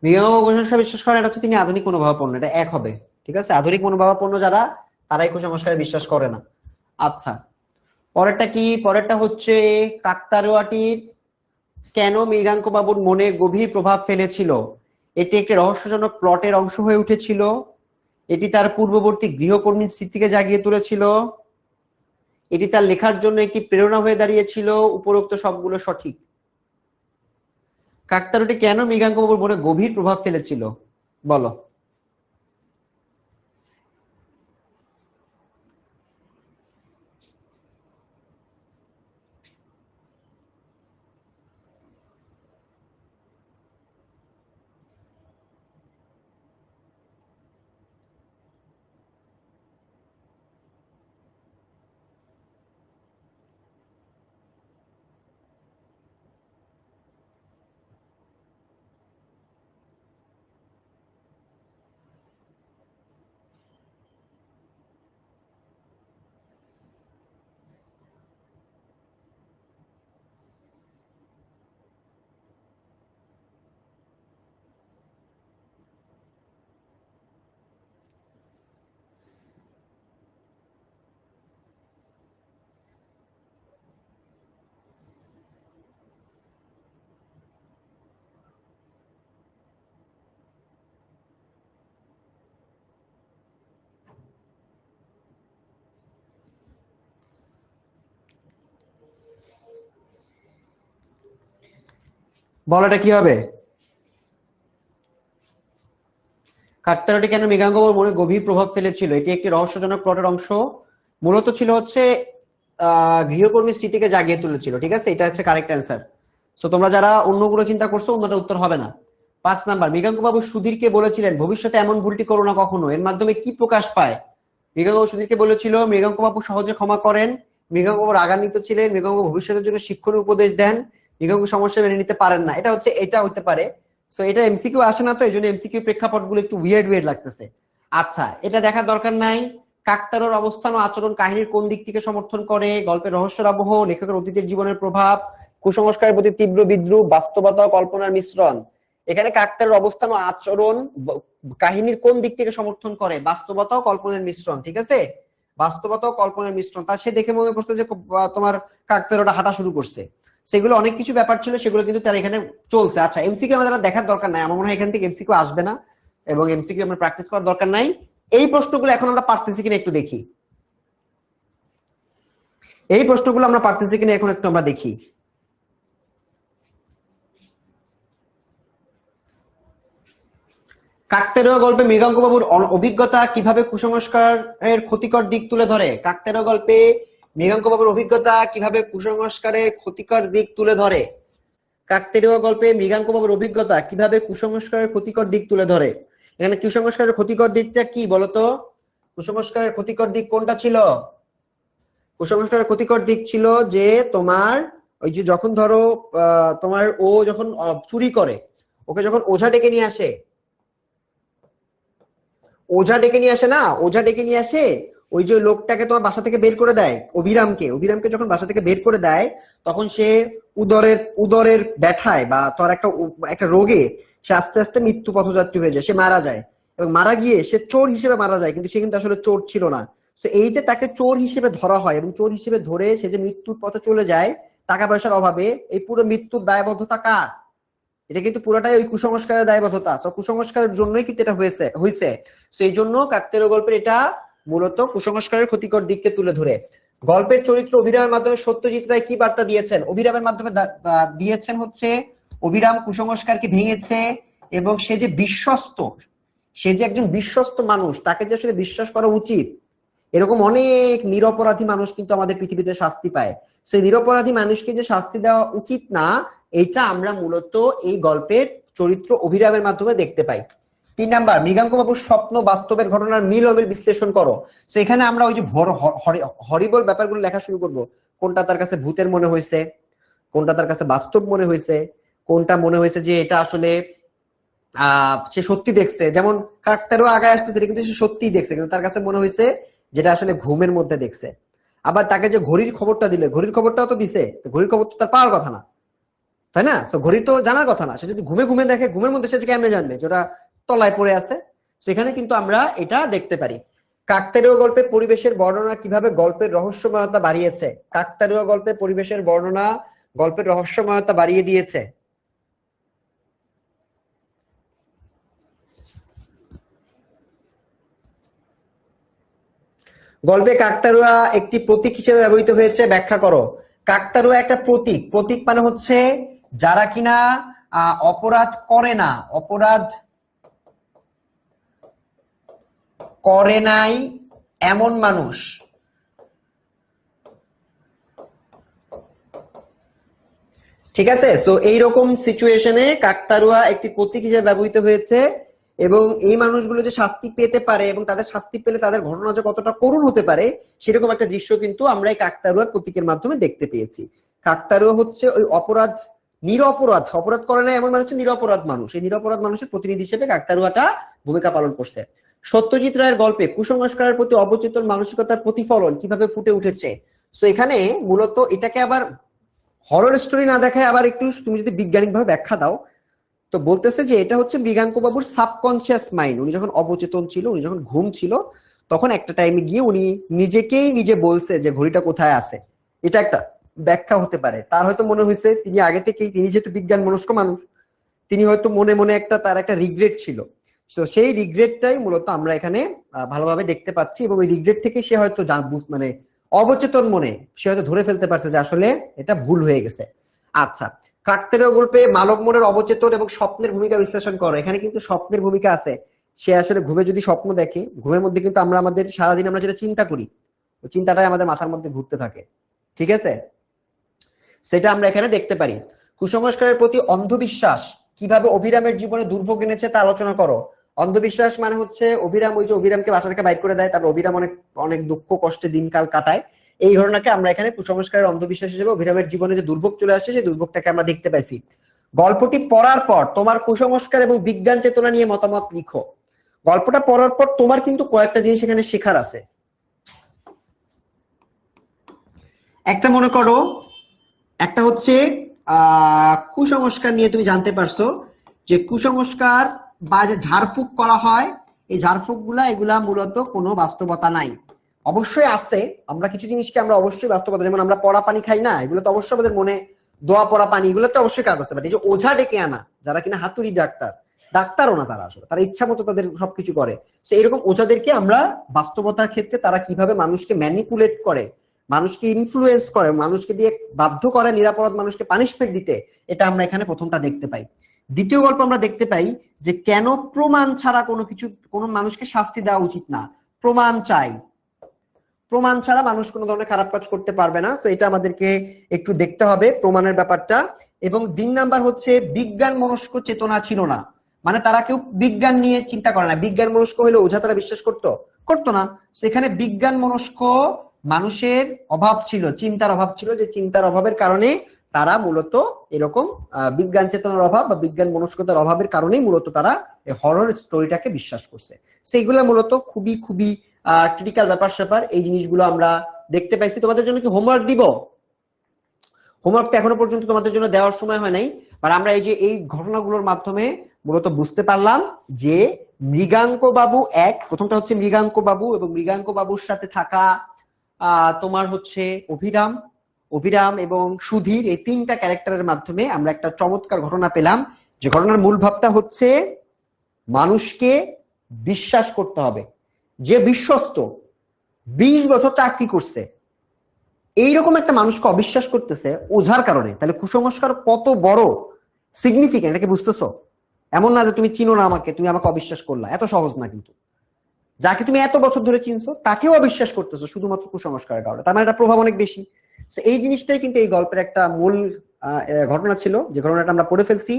মৃগাঙ্ক কুসংস্কার বিশ্বাস করেন, এটা হচ্ছে তিনি আধুনিক মনোভাবাপন্ন, এটা এক হবে। ঠিক আছে, আধুনিক মনোভাবাপন্ন যারা, তারাই কুসংস্কারে বিশ্বাস করে না। আচ্ছা, পরেরটা কি? পরেরটা হচ্ছে, কাকতাড়ুয়াটির কেন মৃগাঙ্ক বাবুর মনে গভীর প্রভাব ফেলেছিল? এটি একটি রহস্যজনক প্লটের অংশ হয়ে উঠেছিল, এটি তার পূর্ববর্তী গৃহকর্মীর স্মৃতিকে জাগিয়ে তুলেছিল, এটি তার লেখার জন্য একটি প্রেরণা হয়ে দাঁড়িয়েছিল। উপরোক্ত সবগুলো সঠিক। কাকতাড়ুয়াটি কেন মৃগাঙ্ক বাবুর মনে গভীর প্রভাব ফেলেছিল বলো? বলো এটা কি হবে? কাকতাড়ুয়াটি কেন মৃগাঙ্ক বাবুর মনে গভীর প্রভাব ফেলেছিল? এটি একটি রহস্যজনক প্লটের অংশ, মূলত ছিল হচ্ছে গৃহকর্মী স্মৃতিকে জাগিয়ে তুলেছিল। ঠিক আছে, এটা হচ্ছে কারেক্ট অ্যান্সার। সো তোমরা যারা অন্যগুলো চিন্তা করছো, অন্যটা উত্তর হবে না। 5 নাম্বার, মৃগাঙ্ক বাবু সুধীরকে বলেছিলেন ভবিষ্যতে এমন ভুলটি করো না কখনো, এর মাধ্যমে কি প্রকাশ পায়? মৃগাঙ্ক বাবু সুধীরকে বলেছিল মৃগাঙ্ক বাবু সহজে ক্ষমা করেন, মৃগাঙ্ক বাবু রাগান্বিত ছিলেন, মৃগাঙ্ক বাবু ভবিষ্যতের জন্য শিক্ষণীয় উপদেশ দেন, মৃগাঙ্ক সমস্যা মেনে নিতে পারেন না। এটা হচ্ছে, এটা হতে পারে। সো এটা এমসিকিউ আসে না, তো এই জন্য এমসিকিউ প্রেক্ষাপটগুলো একটু উইয়ার্ড লাগতেছে। আচ্ছা, এটা দেখার দরকার নাই। কাকতাড়ুয়ার অবস্থান ও আচরণ কাহিনীর কোন দিক থেকে সমর্থন করে, গল্পের রহস্যের আবহ, লেখকের অতীতের জীবনের প্রভাব, কুসংস্কারের প্রতি তীব্র বিদ্রুপ, বাস্তবতা ও কল্পনার মিশ্রণ। এখানে কাকতাড়ুয়ার অবস্থান ও আচরণ কাহিনীর কোন দিক থেকে সমর্থন করে, বাস্তবতা ও কল্পনার মিশ্রণ। ঠিক আছে, বাস্তবতা ও কল্পনার মিশ্রণ। তা সে দেখে মনে করছে যে তোমার কাকতাড়ুয়াটা হাঁটা শুরু করছে, সেগুলো অনেক কিছু ব্যাপার ছিল, সেগুলো কিন্তু তার এখানে চলছে। আচ্ছা, এমসিকিউ আমাদের দেখার দরকার নাই, আমার মনে হয় এখান থেকে এমসিকিউ আসবে না এবং এমসিকিউ আমরা প্র্যাকটিস করার দরকার নাই। এই প্রশ্নগুলো এখন আমরা পারতেছি কিনা একটু দেখি, এই প্রশ্নগুলো আমরা পারতেছি কিনা এখন একটু আমরা দেখি। কাকতাড়ুয়া গল্পে মৃগাঙ্কবাবুর অভিজ্ঞতা কিভাবে কুসংস্কারের ক্ষতিকর দিক তুলে ধরে, কাকতাড়ুয়া গল্পে মৃগাঙ্কবাবুর অভিজ্ঞতা কিভাবে কুসংস্কারের ক্ষতিকর দিক তুলে ধরে, কাকতাড়ুয়া গল্পে মৃগাঙ্কবাবুর অভিজ্ঞতা কিভাবে কুসংস্কারের ক্ষতিকর দিক তুলে ধরে। এখানে কুসংস্কারের ক্ষতিকর দিকটা কি বলতো, কুসংস্কারের ক্ষতিকর দিক কোনটা ছিল? কুসংস্কারের ক্ষতিকর দিক ছিল যে তোমার ওই যে যখন ধরো তোমার ও যখন চুরি করে, ওকে যখন ওঝা ডেকে নিয়ে আসে, ওঝা ডেকে নিয়ে আসে না, ওঝা ডেকে নিয়ে আসে, ওই যে লোকটাকে তোমার বাসা থেকে বের করে দেয়, অভিরামকে, অভিরামকে যখন বাসা থেকে বের করে দেয়, তখন সে উদরের উদরের ব্যথায় বা তোর একটা একটা রোগে সে আস্তে আস্তে মৃত্যু পথযাত্রী হয়ে যায়, সে মারা যায় এবং মারা গিয়ে সে চোর হিসেবে মারা যায়, কিন্তু সে কিন্তু আসলে চোর ছিল না। তো এই যে তাকে চোর হিসেবে ধরা হয় এবং চোর হিসেবে ধরে সে যে মৃত্যুর পথে চলে যায় টাকা পয়সার অভাবে, এই পুরো মৃত্যুর দায়বদ্ধতা কার? এটা কিন্তু পুরোটাই ওই কুসংস্কারের দায়বদ্ধতা। সো কুসংস্কারের জন্যই কিন্তু এটা হয়েছে। সো এই জন্য কাকতাড়ুয়া গল্পের এটা মূলত কুসংস্কারের ক্ষতিকর দিককে তুলে ধরে। গল্পের চরিত্র অভিরামের মাধ্যমে সত্যজিৎ রায় কি বার্তা দিয়েছেন? অভিরামের মাধ্যমে দিয়েছেন হচ্ছে অভিরাম কুসংস্কারকে ভেঙেছে এবং সে যে বিশ্বস্ত, সে যে একজন বিশ্বস্ত মানুষ, তাকে যে আসলে বিশ্বাস করা উচিত। এরকম অনেক নিরপরাধী মানুষ কিন্তু আমাদের পৃথিবীতে শাস্তি পায়, সেই নিরপরাধী মানুষকে যে শাস্তি দেওয়া উচিত না, এটা আমরা মূলত এই গল্পের চরিত্র অভিরামের মাধ্যমে দেখতে পাই। 3 নাম্বার, মৃগাঙ্ক বাবুর স্বপ্ন বাস্তবের ঘটনার মিল অমিল বিশ্লেষণ করো। তো এখানে আমরা ওই যে হরিবল ব্যাপারগুলো লেখা শুরু করব, কোনটা তার কাছে ভূতের মনে হয়েছে, কোনটা তার কাছে বাস্তব মনে হয়েছে, কোনটা মনে হয়েছে যে এটা আসলে সে সত্যি দেখছে, যেমন কাকতাড়ুয়া আগায় আসতেছে কিন্তু সে সত্যিই দেখছে, কিন্তু তার কাছে মনে হয়েছে যেটা আসলে ঘুমের মধ্যে দেখছে। আবার তাকে যে ঘড়ির খবরটা দিলে, ঘড়ির খবরটাও তো দিছে, ঘড়ির খবর তো তার পাওয়ার কথা না, তাই না? তো ঘড়ি তো জানার কথা না, সে যদি ঘুমে ঘুমে দেখে, ঘুমের মধ্যে সে কেমনে জানবে যেটা তলায় পড়ে আছে? সেখানে কিন্তু আমরা এটা দেখতে পারি। কাকতাড়ুয়া গল্পে পরিবেশের বর্ণনা কিভাবে গল্পের রহস্যময়তা বাড়িয়েছে, কাকতাড়ুয়া গল্পে পরিবেশের বর্ণনা গল্পের রহস্যময়তা বাড়িয়ে দিয়েছে। গল্পে কাকতাড়ুয়া একটি প্রতীক হিসেবে ব্যবহৃত হয়েছে, ব্যাখ্যা করো। কাকতাড়ুয়া একটা প্রতীক, প্রতীক মানে হচ্ছে যারা কিনা অপরাধ করে না, অপরাধ করে নাই এমন মানুষ। ঠিক আছে, সো এইরকম সিচুয়েশনে কাকতাড়ুয়া একটি প্রতীক হিসেবে ব্যবহৃত হয়েছে এবং এই মানুষগুলো যে শাস্তি পেতে পারে এবং তাদের শাস্তি পেলে তাদের ঘটনা যে কতটা করুণ হতে পারে, সেরকম একটা দৃশ্য কিন্তু আমরা এই কাকতাড়ুয়ার প্রতীকের মাধ্যমে দেখতে পেয়েছি। কাকতাড়ুয়া হচ্ছে ওই অপরাধ, নিরপরাধ, অপরাধ করে না এমন মানুষ হচ্ছে নিরপরাধ মানুষ, এই নিরপরাধ মানুষের প্রতিনিধি হিসেবে কাকতাড়ুয়াটা ভূমিকা পালন করছে। সত্যজিৎ রায়ের গল্পে কুসংস্কারের প্রতি অবচেতন মানসিকতার প্রতিফলন কিভাবে ফুটে উঠেছে। সো এখানে মূলত এটাকে আবার হরর স্টোরি না দেখায় আবার একটু তুমি যদি বৈজ্ঞানিক ভাবে ব্যাখ্যা দাও, তো বলতেছে যে এটা হচ্ছে মৃগাঙ্ক বাবুর সাবকনসিয়াস মাইন্ড, উনি যখন অবচেতন ছিল, উনি যখন ঘুম ছিল, তখন একটা টাইমে গিয়ে উনি নিজেকেই নিজে বলছে যে ঘড়িটা কোথায় আছে। এটা একটা ব্যাখ্যা হতে পারে। তার হয়তো মনে হয়েছে তিনি আগে থেকেই, তিনি যেহেতু বিজ্ঞান মনস্ক মানুষ, তিনি হয়তো মনে মনে একটা তার একটা রিগ্রেট ছিল, তো সেই রিগ্রেটটাই মূলত আমরা এখানে ভালোভাবে দেখতে পাচ্ছি এবং ওই রিগ্রেট থেকে সে হয়তো মানে অবচেতন মনে সে হয়তো ধরে ফেলতে পারছে যে আসলে এটা ভুল হয়ে গেছে। আচ্ছা, কাকতাড়ুয়া গল্পে মালক মোড়ের অবচেতন এবং স্বপ্নের ভূমিকা বিশ্লেষণ করো। এখানে কিন্তু স্বপ্নের ভূমিকা আছে, সে আসলে ঘুমে যদি স্বপ্ন দেখে, ঘুমের মধ্যে কিন্তু আমরা আমাদের সারাদিন আমরা যেটা চিন্তা করি, ওই চিন্তাটাই আমাদের মাথার মধ্যে ঘুরতে থাকে। ঠিক আছে, সেটা আমরা এখানে দেখতে পারি। কুসংস্কারের প্রতি অন্ধবিশ্বাস কিভাবে অভিরামের জীবনে দুর্ভোগ এনেছে তা আলোচনা করো। অন্ধবিশ্বাস মানে হচ্ছে অভিরাম, ওই যে অভিরামকে বাসা থেকে বাইর করে দেয়, তারপর অভিরাম অনেক অনেক দুঃখ কষ্টে দিনকাল কাটায়, এই ঘটনাকে আমরা এখানে কুসংস্কারের অন্ধবিশ্বাস হিসেবে অভিরামের জীবনে যে দুর্ভোগ চলে আসছে সেই দুর্ভোগটাকে আমরা দেখতে পাইছি। গল্পটি পড়ার পর তোমার কুসংস্কার এবং বিজ্ঞান চেতনা নিয়ে মতামত লিখো। গল্পটা পড়ার পর তোমার কিন্তু কয়েকটা জিনিস এখানে শেখার আছে। একটা মনে করো, একটা হচ্ছে কুসংস্কার নিয়ে তুমি জানতে পারছো যে কুসংস্কার বা যে ঝাড়ফুঁক করা হয়, এই ঝাড়ফুঁক এগুলা মূলত কোনো বাস্তবতা নাই। অবশ্যই আছে, আমরা কিছু জিনিসকে আমরা অবশ্যই বাস্তবতা, যেমন আমরা পড়া পানি খাই না, এগুলো তো অবশ্যই আমাদের মনে, দোয়া পড়া পানি, এগুলো তো অবশ্যই কাজ আছে। বাট এই যে ওঝা ডেকে আনা, যারা কিনা হাতুড়ি ডাক্তার, ডাক্তারও না তারা, আসলে তারা ইচ্ছা মতো তাদের সবকিছু করে, তো এরকম ওঝাদেরকে আমরা বাস্তবতার ক্ষেত্রে তারা কিভাবে মানুষকে ম্যানিপুলেট করে, মানুষকে ইনফ্লুয়েন্স করে, মানুষকে দিয়ে বাধ্য করে নিরাপরাধ মানুষকে পানিশমেন্ট দিতে, এটা আমরা এখানে প্রথমটা দেখতে পাই। দ্বিতীয় গল্প আমরা দেখতে পাই যে কেন প্রমাণ ছাড়া কোনো কিছু, কোনো মানুষকে শাস্তি দেওয়া উচিত না, প্রমাণ চাই, প্রমাণ ছাড়া মানুষ কোনো ধরনের খারাপ কাজ করতে পারবে না। তো এটা আমাদেরকে একটু দেখতে হবে প্রমাণের ব্যাপারটা। এবং 3 নাম্বার হচ্ছে বিজ্ঞান মনস্ক চেতনা ছিল না, মানে তারা কেউ বিজ্ঞান নিয়ে চিন্তা করে না। বিজ্ঞান মনস্ক হলে ওঝা তারা বিশ্বাস করতো না। সেখানে বিজ্ঞান মনস্ক মানুষের অভাব ছিল, চিন্তার অভাব ছিল, যে চিন্তার অভাবের কারণে তারা মূলত এরকম বিজ্ঞান চেতনার অভাব বা বিজ্ঞান মনস্কতার অভাবের কারণেই মূলত তারা এই হরর স্টোরিটাকে বিশ্বাস করছে। সেইগুলো মূলত খুবই খুবই ক্রিটিক্যাল ব্যাপার স্যাপার, এই জিনিসগুলো আমরা দেখতে পাইছি। তোমাদের জন্য কি হোমওয়ার্ক দিব? হোমওয়ার্ক তো এখনো পর্যন্ত তোমাদের জন্য দেওয়ার সময় হয় নাই, আর আমরা এই যে এই ঘটনাগুলোর মাধ্যমে মূলত বুঝতে পারলাম যে মৃগাঙ্ক বাবু এক, প্রথমটা হচ্ছে মৃগাঙ্ক বাবু, এবং মৃগাঙ্ক বাবুর সাথে থাকা তোমার হচ্ছে অভিরাম, অভিরাম এবং সুধীর, এই 3টা ক্যারেক্টারের মাধ্যমে আমরা একটা চমৎকার ঘটনা পেলাম, যে ঘটনার মূল ভাবটা হচ্ছে মানুষকে বিশ্বাস করতে হবে। যে বিশ্বস্ত 20 বছর চাকরি করছে, এইরকম একটা মানুষকে অবিশ্বাস করতেছে ওঝার কারণে, তাহলে কুসংস্কার কত বড় সিগনিফিকেন্ট, এটাকে বুঝতেছো? এমন না যে তুমি চিনো না আমাকে, তুমি আমাকে অবিশ্বাস করলা, এত সহজ না। কিন্তু যাকে তুমি এত বছর ধরে চিনছো তাকেও অবিশ্বাস করতেছো শুধুমাত্র কুসংস্কারের কারণে, তার মানে এটা প্রভাব অনেক বেশি। এই জিনিসটাই কিন্তু এই গল্পের একটা মূল ঘটনা ছিল, যে ঘটনাটা আমরা পড়ে ফেলছি।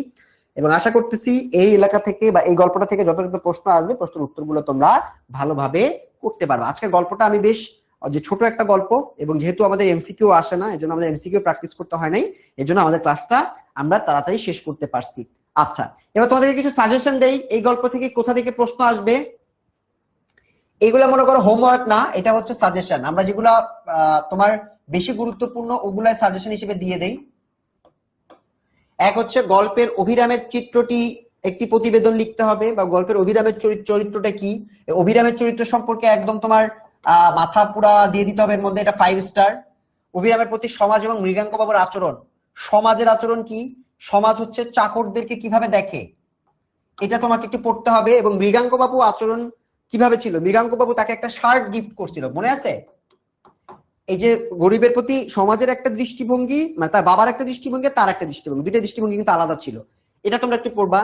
এবং আশা করতেছি এই এলাকা থেকে বা এই গল্পটা থেকে যত যত প্রশ্ন আসবে, প্রশ্নের উত্তরগুলো তোমরা ভালোভাবে করতে পারবে। আজকের গল্পটা আমি বেশ, যে ছোট একটা গল্প, এবং যেহেতু আমাদের এমসিকিউ আসে না, এজন্য আমাদের এমসিকিউ প্র্যাকটিস করতে হয় নাই, এজন্য আমাদের ক্লাসটা আমরা তাড়াতাড়ি শেষ করতে পারছি। আচ্ছা, এবার তোমাদেরকে কিছু সাজেশন দেই, এই গল্প থেকে কোথা থেকে প্রশ্ন আসবে। এগুলা মনে করো হোমওয়ার্ক না, এটা হচ্ছে সাজেশন। আমরা যেগুলা তোমার বেশি গুরুত্বপূর্ণ ওগুলাই সাজেশন হিসেবে দিয়ে দেই। এক হচ্ছে গল্পের অভিরামের চিত্রটি একটি প্রতিবেদন লিখতে হবে, বা গল্পের অভিরামের চরিত্রটা কি, অভিরামের চরিত্র সম্পর্কে একদম তোমার মাথা পুরা দিয়ে দিতে হবে, এর মধ্যে এটা 5 স্টার। অভিরামের প্রতি সমাজ এবং মৃগাঙ্ক বাবুর আচরণ, সমাজের আচরণ কি, সমাজ হচ্ছে চাকরদেরকে কিভাবে দেখে, এটা তোমাকে একটু পড়তে হবে। এবং মৃগাঙ্ক বাবু আচরণ কিভাবে ছিল, মৃগাঙ্ক বাবু তাকে একটা শার্ট গিফট করছিল, মনে আছে? এই যে গরিবের প্রতি সমাজের একটা দৃষ্টিভঙ্গি, মানে তার বাবার একটা দৃষ্টিভঙ্গি, তার একটা দৃষ্টিভঙ্গি, দুইটা দৃষ্টিভঙ্গি কিন্তু আলাদা ছিল, এটা তোমরা একটু পড়বা।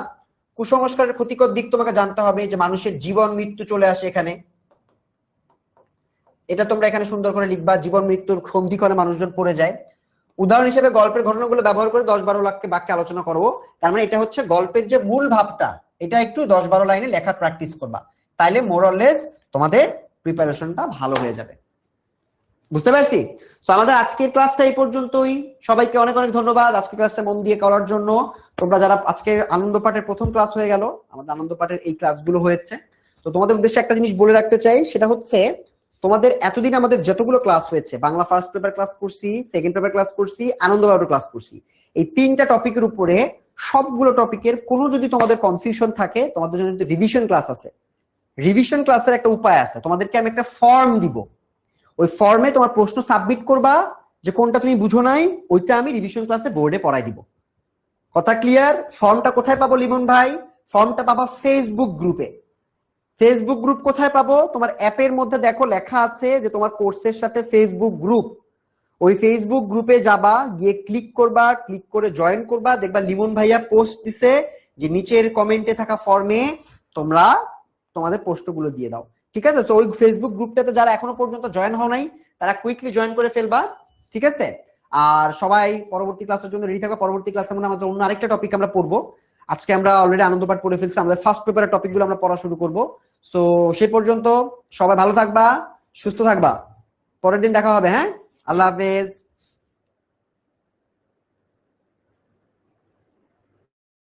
কুসংস্কারের ক্ষতিকর দিক তোমাকে জানতে হবে, যে মানুষের জীবন মৃত্যু চলে আসে এখানে, এটা তোমরা এখানে সুন্দর করে লিখবা, জীবন মৃত্যুর সন্ধিক্ষণে মানুষজন পড়ে যায়। উদাহরণ হিসেবে গল্পের ঘটনাগুলো ব্যবহার করে 10-12 বাক্যে আলোচনা করবো। তার মানে এটা হচ্ছে গল্পের যে মূল ভাবটা, এটা একটু 10-12 লাইনে লেখার প্র্যাকটিস করবা, তাইলে মোরলেস তোমাদের প্রিপারেশনটা ভালো হয়ে যাবে। বুঝতে পারছি? তো আমাদের আজকের ক্লাসটা এই পর্যন্তই। সবাইকে অনেক অনেক ধন্যবাদ আজকের ক্লাসটা মন দিয়ে করার জন্য। তোমরা যারা আজকে আনন্দ পাঠের প্রথম ক্লাস হয়ে গেল, আমাদের আনন্দ পাঠের এই ক্লাসগুলো হয়েছে, তো তোমাদের উদ্দেশ্যে একটা জিনিস বলে রাখতে চাই, সেটা হচ্ছে তোমাদের এতদিন আমাদের যতগুলো ক্লাস হয়েছে, বাংলা ফার্স্ট পেপার ক্লাস করছি, সেকেন্ড পেপার ক্লাস করছি, আনন্দ পাঠের ক্লাস করছি, এই 3টা টপিকের উপরে সবগুলো টপিকের কোনো যদি তোমাদের কনফিউশন থাকে, তোমাদের জন্য রিভিশন ক্লাস আছে। রিভিশন ক্লাসের একটা উপায় আছে, তোমাদেরকে আমি একটা ফর্ম দিব, ওই ফর্মে তোমার প্রশ্ন সাবমিট করবা, যে কোনটা তুমি বুঝো নাই ওইটা আমি রিভিশন ক্লাসে বোর্ডে পড়াই দিব। কথা ক্লিয়ার? ফর্মটা কোথায় পাবো লিমন ভাই? ফর্মটা পাবা ফেসবুক গ্রুপে। ফেসবুক গ্রুপ কোথায় পাবো? তোমার অ্যাপের মধ্যে দেখো লেখা আছে যে তোমার কোর্সের সাথে ফেসবুক গ্রুপ, ওই ফেসবুক গ্রুপে যাবা, গিয়ে ক্লিক করবা, ক্লিক করে জয়েন করবা, দেখবা লিমন ভাইয়া পোস্ট দিছে যে নিচের কমেন্টে থাকা ফর্মে তোমরা তোমাদের প্রশ্নগুলো দিয়ে দাও, ঠিক আছে? সো ওই ফেসবুক গ্রুপটাতে যারা এখনো পর্যন্ত জয়েন হও নাই, তারা কুইকলি জয়েন করে ফেলবা, ঠিক আছে? আর সবাই পরবর্তী ক্লাসের জন্য রেডি থাকবা। পরবর্তী ক্লাসে আমরা আমাদের অন্য আরেকটা টপিক আমরা পড়বো। আজকে আমরা অলরেডি আনন্দ পাঠ পড়ে ফেলছি, আমাদের ফার্স্ট পেপারের টপিকগুলো আমরা পড়া শুরু করবো। সো সেই পর্যন্ত সবাই ভালো থাকবা, সুস্থ থাকবা, পরের দিন দেখা হবে। হ্যাঁ, আল্লাহ হাফেজ।